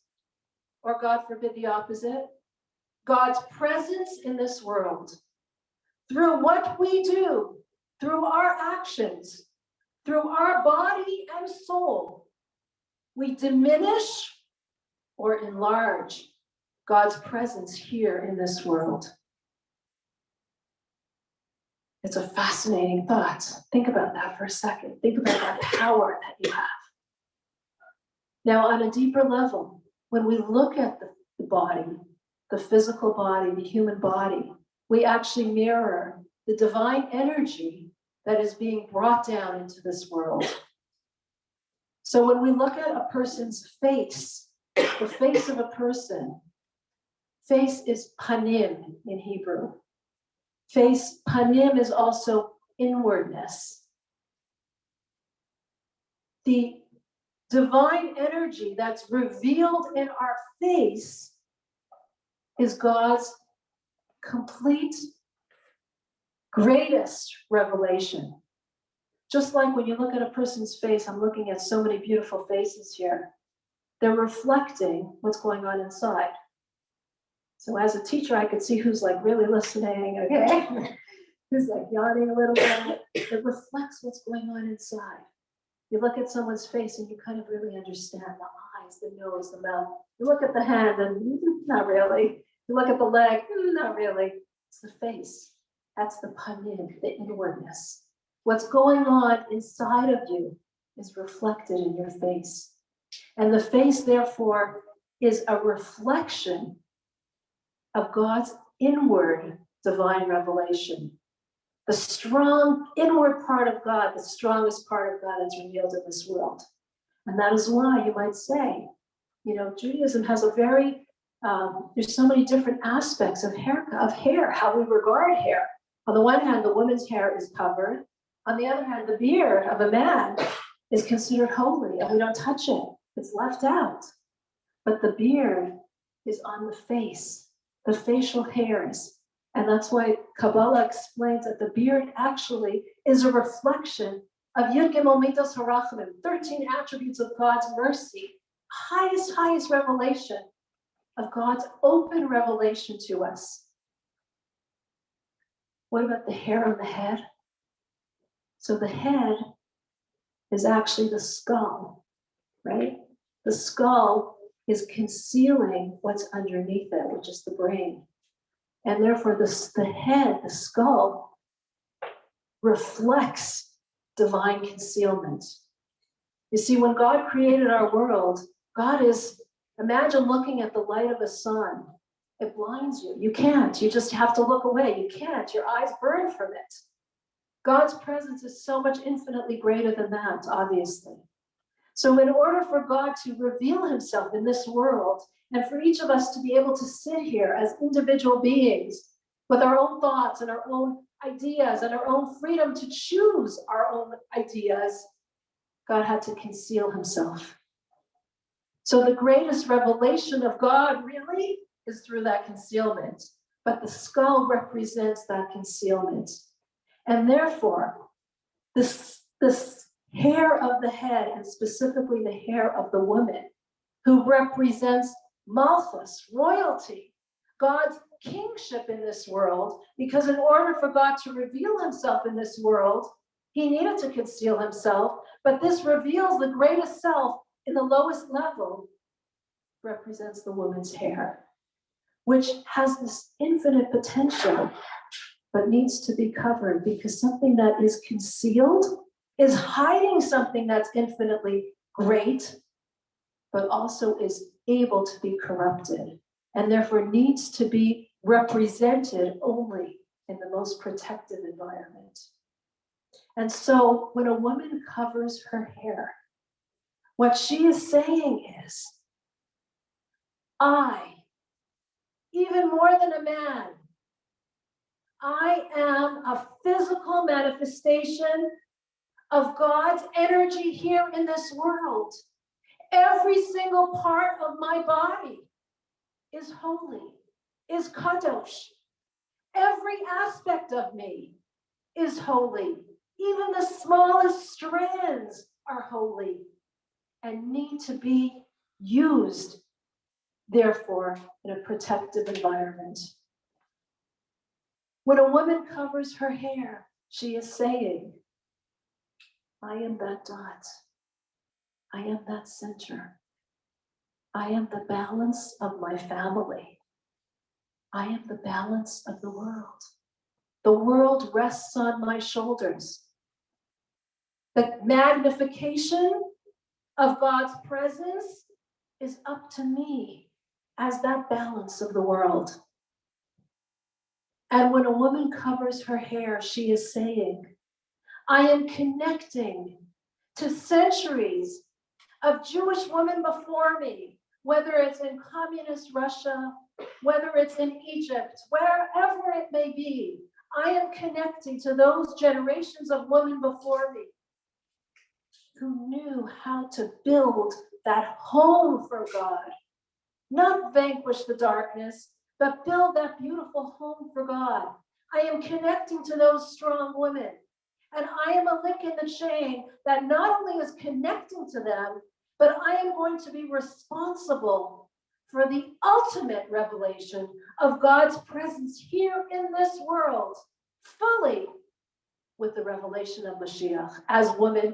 or God forbid the opposite, God's presence in this world. Through what we do, through our actions, through our body and soul, we diminish or enlarge God's presence here in this world. It's a fascinating thought. Think about that for a second. Think about that power that you have. Now, on a deeper level, when we look at the body, the physical body, the human body, we actually mirror the divine energy that is being brought down into this world. So when we look at a person's face, the face of a person, face is panim in Hebrew. Face, panim, is also inwardness. The divine energy that's revealed in our face is God's complete, greatest revelation. Just like when you look at a person's face, I'm looking at so many beautiful faces here. They're reflecting what's going on inside. So as a teacher, I could see who's like really listening, okay? Who's like yawning a little bit. It reflects what's going on inside. You look at someone's face and you kind of really understand the eyes, the nose, the mouth. You look at the hand and not really. You look at the leg, not really. It's the face. That's the panim, the inwardness. What's going on inside of you is reflected in your face. And the face, therefore, is a reflection of God's inward divine revelation. The strong inward part of God, the strongest part of God is revealed in this world. And that is why you might say, Judaism has a very, there's so many different aspects of hair, how we regard hair. On the one hand, the woman's hair is covered. On the other hand, the beard of a man is considered holy and we don't touch it. It's left out. But the beard is on the face, the facial hairs. And that's why Kabbalah explains that the beard actually is a reflection of Yud Gimel Mitos Harachamim, 13 attributes of God's mercy, highest revelation of God's open revelation to us. What about the hair on the head? So the head is actually the skull, right? The skull is concealing what's underneath it, which is the brain. And therefore the head, the skull, reflects divine concealment. You see, when God created our world, imagine looking at the light of the sun. It blinds you. You can't. You just have to look away. You can't. Your eyes burn from it. God's presence is so much infinitely greater than that, obviously. So in order for God to reveal himself in this world, and for each of us to be able to sit here as individual beings with our own thoughts and our own ideas and our own freedom to choose our own ideas, God had to conceal himself. So the greatest revelation of God really is through that concealment, but the skull represents that concealment. And therefore, this hair of the head, and specifically the hair of the woman, who represents Malchus, royalty, God's kingship in this world, because in order for God to reveal himself in this world, he needed to conceal himself, but this reveals the greatest self in the lowest level, represents the woman's hair, which has this infinite potential, but needs to be covered, because something that is concealed is hiding something that's infinitely great, but also is able to be corrupted, and therefore needs to be represented only in the most protective environment. And so when a woman covers her hair, what she is saying is, I, even more than a man, I am a physical manifestation of God's energy here in this world. Every single part of my body is holy, is kadosh. Every aspect of me is holy. Even the smallest strands are holy and need to be used, therefore, in a protective environment. When a woman covers her hair, she is saying, I am that dot. I am that center. I am the balance of my family. I am the balance of the world. The world rests on my shoulders. The magnification of God's presence is up to me as that balance of the world. And when a woman covers her hair, she is saying, I am connecting to centuries of Jewish women before me, whether it's in communist Russia, whether it's in Egypt, wherever it may be. I am connecting to those generations of women before me who knew how to build that home for God, not vanquish the darkness, but build that beautiful home for God. I am connecting to those strong women, and I am a link in the chain that not only is connecting to them, but I am going to be responsible for the ultimate revelation of God's presence here in this world, fully with the revelation of Mashiach, as women,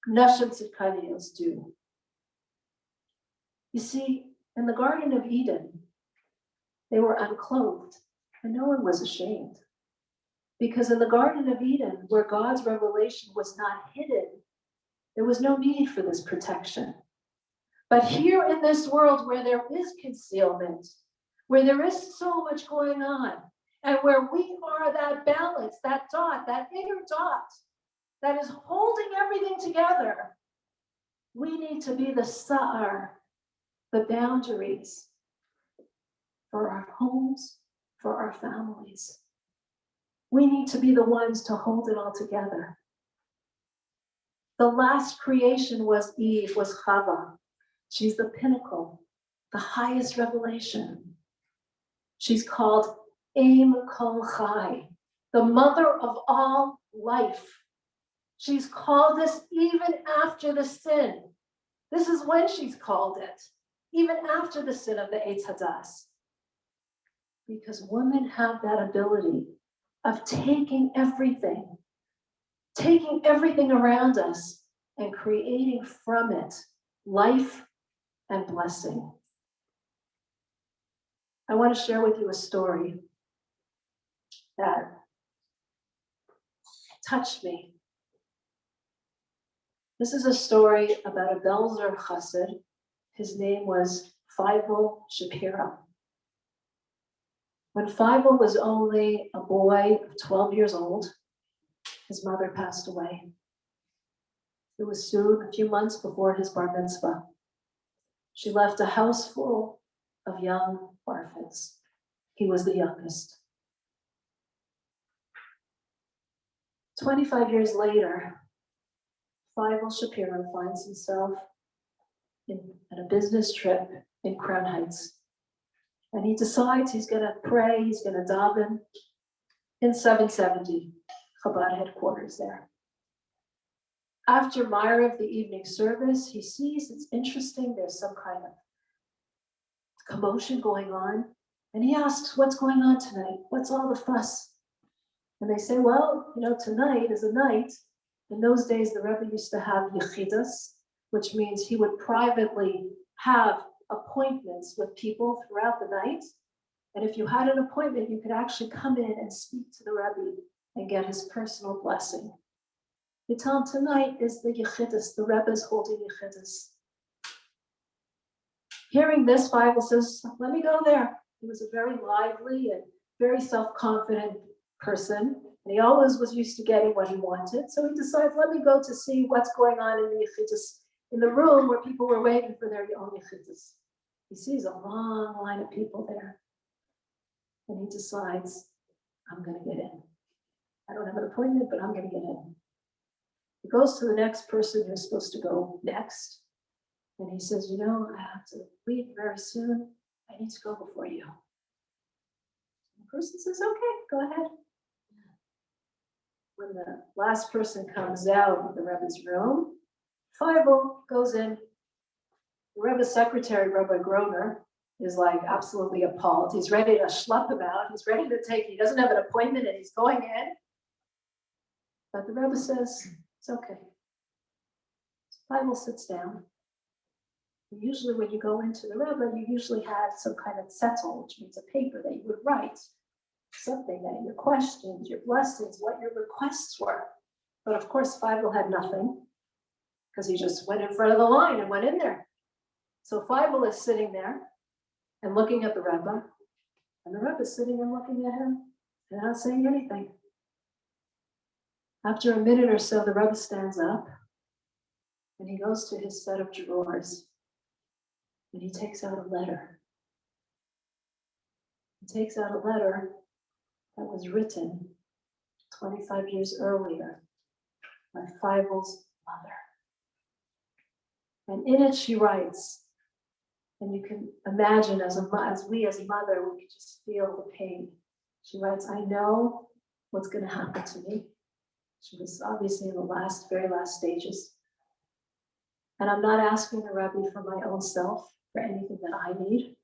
Nashim Tzidkanios, do. You see, in the Garden of Eden, they were unclothed, and no one was ashamed. Because in the Garden of Eden, where God's revelation was not hidden, there was no need for this protection. But here in this world where there is concealment, where there is so much going on, and where we are that balance, that dot, that inner dot, that is holding everything together, we need to be the sa'ar, the boundaries for our homes, for our families. We need to be the ones to hold it all together. The last creation was Eve, was Chava. She's the pinnacle, the highest revelation. She's called Aim Kol Chai, the mother of all life. She's called this even after the sin. This is when she's called it, even after the sin of the Eitz Hadas. Because women have that ability of taking everything around us and creating from it life and blessing. I want to share with you a story that touched me. This is a story about a Belzer Chassid. His name was Feivel Shapiro. When Feivel was only a boy of 12 years old, his mother passed away. It was soon, a few months before his bar mitzvah. She left a house full of young orphans. He was the youngest. 25 years later, Feivel Shapiro finds himself at a business trip in Crown Heights. And he decides he's going to pray, he's going to daven in 770, Chabad headquarters there. After Ma'ariv, the evening service, he sees it's interesting, there's some kind of commotion going on. And he asks, what's going on tonight? What's all the fuss? And they say, well, tonight is a night. In those days, the Rebbe used to have yechidas, which means he would privately have appointments with people throughout the night. And if you had an appointment, you could actually come in and speak to the Rebbe and get his personal blessing. You tell him tonight is the yechidas, the Rebbe is holding yechidas. Hearing this, Feivel says, let me go there. He was a very lively and very self-confident person. And he always was used to getting what he wanted. So he decides, let me go to see what's going on in the yechidas, in the room where people were waiting for their own yechidas. He sees a long line of people there. And he decides, I'm gonna get in. I don't have an appointment, but I'm gonna get in. He goes to the next person who's supposed to go next. And he says, you know, I have to leave very soon. I need to go before you. The person says, okay, go ahead. When the last person comes out of the Rebbe's room, Feivel goes in. The Rebbe's secretary, Rabbi Groner, is like absolutely appalled. He's ready to schlep him out. He's ready to take, he doesn't have an appointment and he's going in. But the Rebbe says, it's okay. So Feivel sits down. Usually when you go into the Rebbe, you usually have some kind of settle, which means a paper that you would write, something that your questions, your blessings, what your requests were. But of course, Feivel had nothing because he just went in front of the line and went in there. So Feivel is sitting there and looking at the Rebbe, and the Rebbe is sitting and looking at him and not saying anything. After a minute or so, the Rebbe stands up and he goes to his set of drawers. And he takes out a letter. He takes out a letter that was written 25 years earlier by Feivel's mother. And in it she writes, and you can imagine as we as a mother, we could just feel the pain. She writes, I know what's going to happen to me. She was obviously in the very last stages. And I'm not asking the Rebbe for my own self, for anything that I need.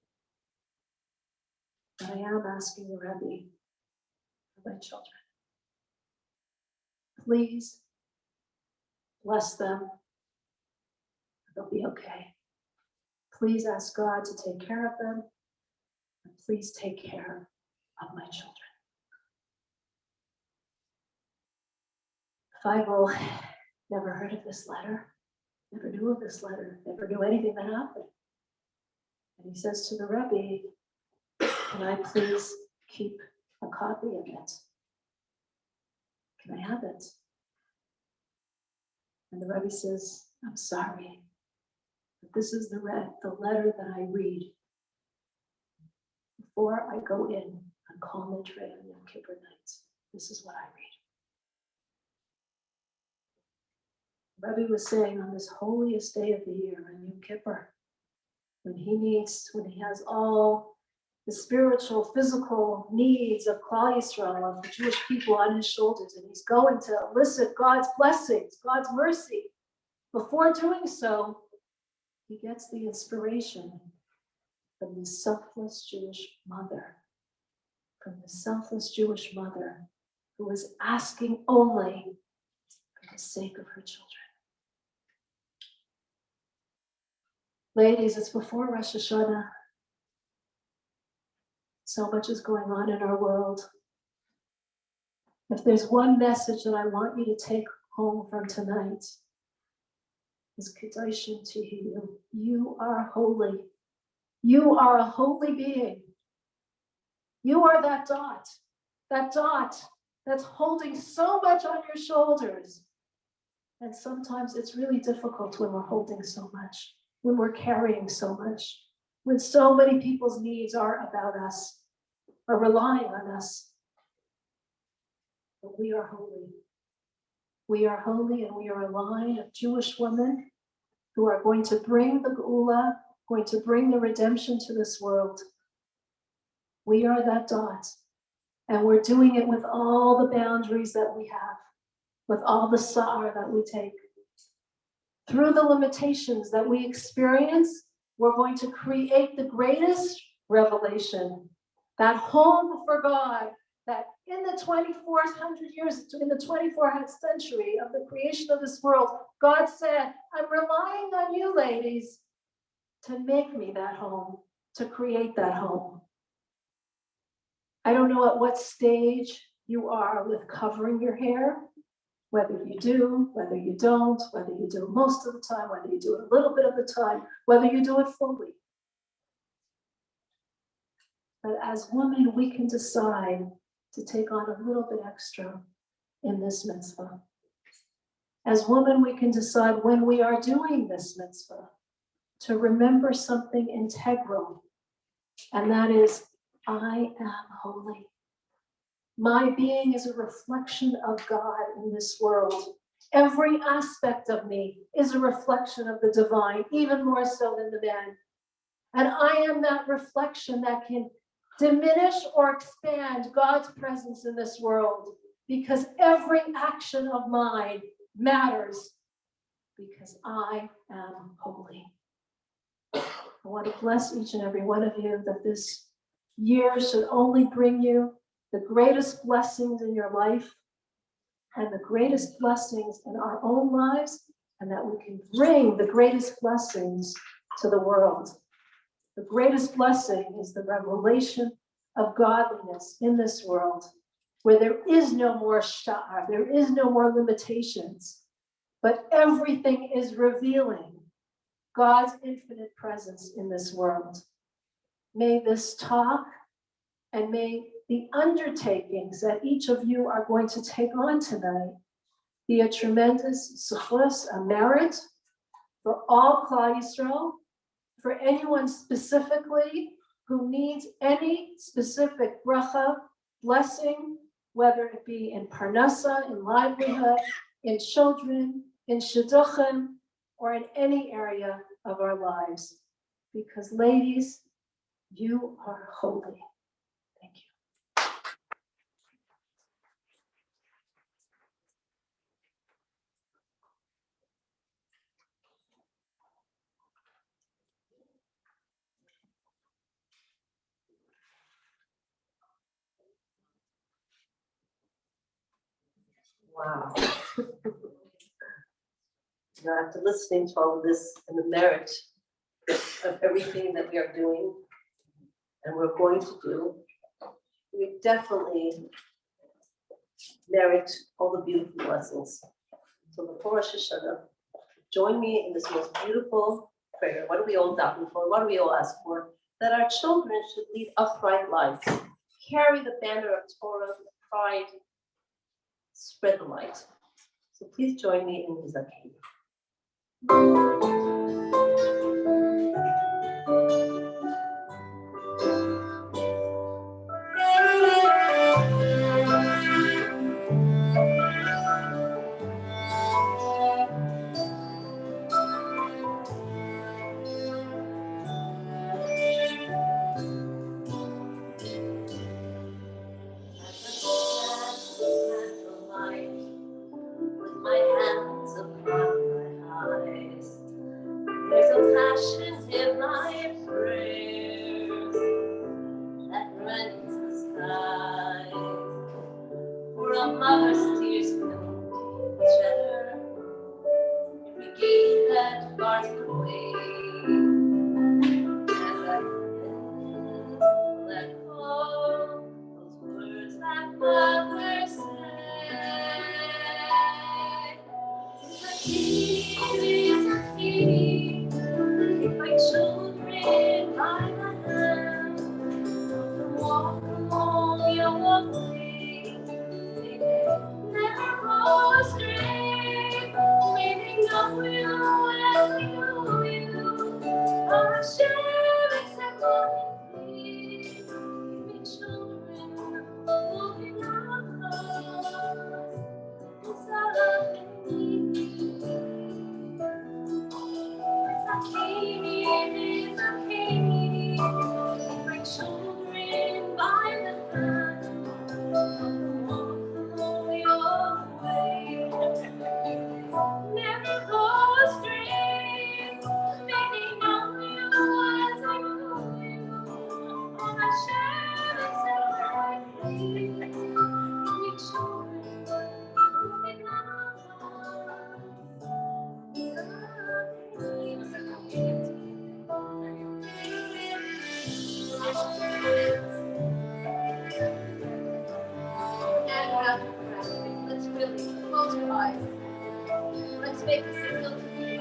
But I am asking the Rebbe for my children. Please bless them. They'll be okay. Please ask God to take care of them. And please take care of my children. Feivel never heard of this letter, never knew of this letter, never knew anything that happened. And he says to the Rebbe, can I please keep a copy of it? Can I have it? And the Rebbe says, I'm sorry, but this is the letter that I read before I go in on Kol Nidre on Yom Kippur night. This is what I read. The Rebbe was saying on this holiest day of the year, on Yom Kippur, when he has all the spiritual, physical needs of Klal Yisrael, of the Jewish people on his shoulders, and he's going to elicit God's blessings, God's mercy. Before doing so, he gets the inspiration from the selfless Jewish mother, who is asking only for the sake of her children. Ladies, it's before Rosh Hashanah. So much is going on in our world. If there's one message that I want you to take home from tonight, is Kedoshim Tihiyu. You are holy. You are a holy being. You are that dot that's holding so much on your shoulders. And sometimes it's really difficult when we're holding so much, when we're carrying so much, when so many people's needs are about us, are relying on us. But we are holy. We are holy, and we are a line of Jewish women who are going to bring the Geula, going to bring the redemption to this world. We are that dot, and we're doing it with all the boundaries that we have, with all the sa'ar that we take. Through the limitations that we experience, we're going to create the greatest revelation, that home for God, that in the 2400 years, in the 24th century of the creation of this world, God said, I'm relying on you, ladies, to make me that home, to create that home. I don't know at what stage you are with covering your hair, whether you do, whether you don't, whether you do it most of the time, whether you do it a little bit of the time, whether you do it fully. But as women, we can decide to take on a little bit extra in this mitzvah. As women, we can decide when we are doing this mitzvah to remember something integral, and that is, I am holy. My being is a reflection of God in this world. Every aspect of me is a reflection of the divine, even more so than the man. And I am that reflection that can diminish or expand God's presence in this world, because every action of mine matters, because I am holy. I want to bless each and every one of you that this year should only bring you the greatest blessings in your life and the greatest blessings in our own lives, and that we can bring the greatest blessings to the world. The greatest blessing is the revelation of godliness in this world, where there is no more sha'ar, there is no more limitations, but everything is revealing God's infinite presence in this world. May this talk and may the undertakings that each of you are going to take on tonight be a tremendous suchus, a merit for all Klal Yisrael, for anyone specifically who needs any specific bracha, blessing, whether it be in parnasa, in livelihood, in children, in shidduchim, or in any area of our lives. Because ladies, you are holy. Thank you. Wow. After listening to all of this and the merit of everything that we are doing and we're going to do, we definitely merit all the beautiful blessings. So before Rosh Hashanah, join me in this most beautiful prayer. What are we all davening for? What do we all ask for? That our children should lead upright lives, carry the banner of Torah with pride, spread the light. So please join me in Mizakim. With my hands upon my eyes, there's a passion in my prayers that rends the sky. For a mother's tears fill each other, every gate that bars the way, and I let go those words that mother said. It's a key, keep my children by the hand, to walk along your way. May they never go astray, may they know you and know you. Hashem, accept my plea. Keep my children moving on. It's a Katie, bring children by the hand, walk your way. Never go astray, may they know you as I know you. Oh, Hashem, accept my plea. Bring children moving on. Let's really close your eyes. Let's make this a real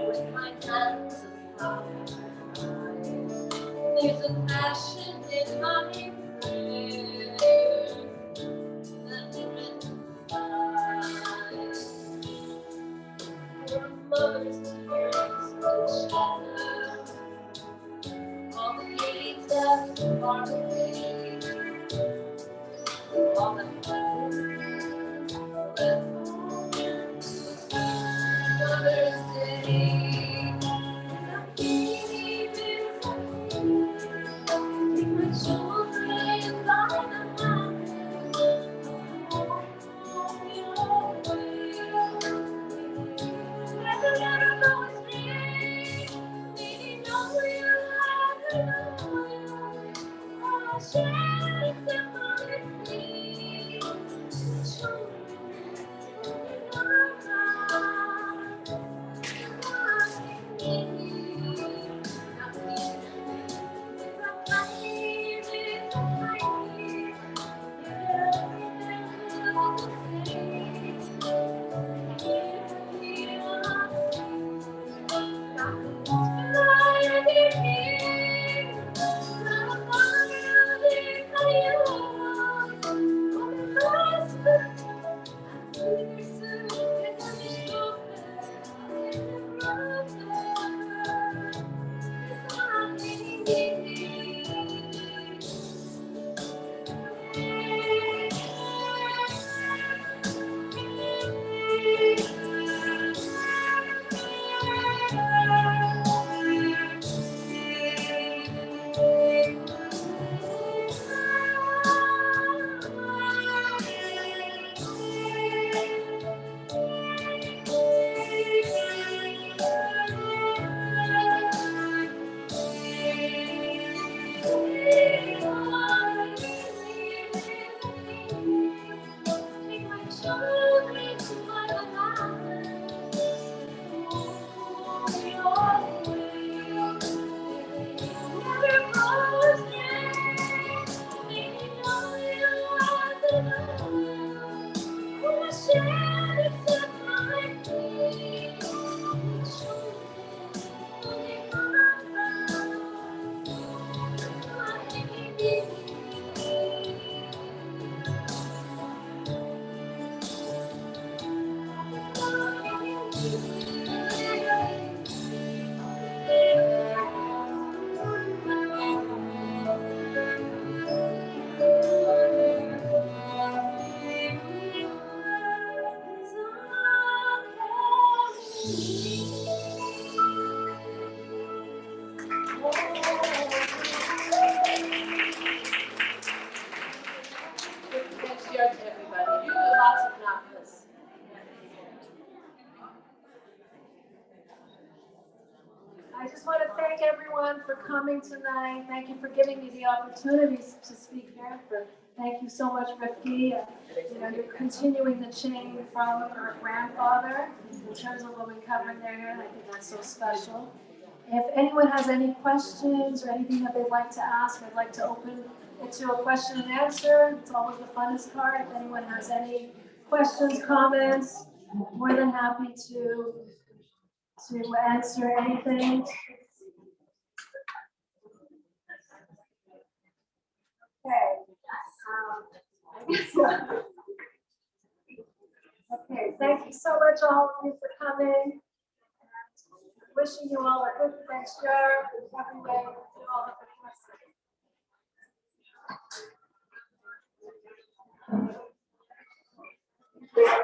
with my hands upon my eyes, there's a passion in my prayer that rends the sky. For a mother's tears Share to everybody. You do lots of knuckles. I just want to thank everyone for coming tonight. Thank you for giving me the opportunities to speak here. Thank you so much, Rivkie. You know, you're continuing the chain from our grandfather in terms of women covering their hair. I think that's so special. If anyone has any questions or anything that they'd like to ask, I'd like to open it to a question and answer. It's always the funnest part. If anyone has any questions, comments, more than happy to answer anything. Okay. Okay, thank you so much, all of you, for coming. Wishing you all a good next year. Happy day. You all have a good day.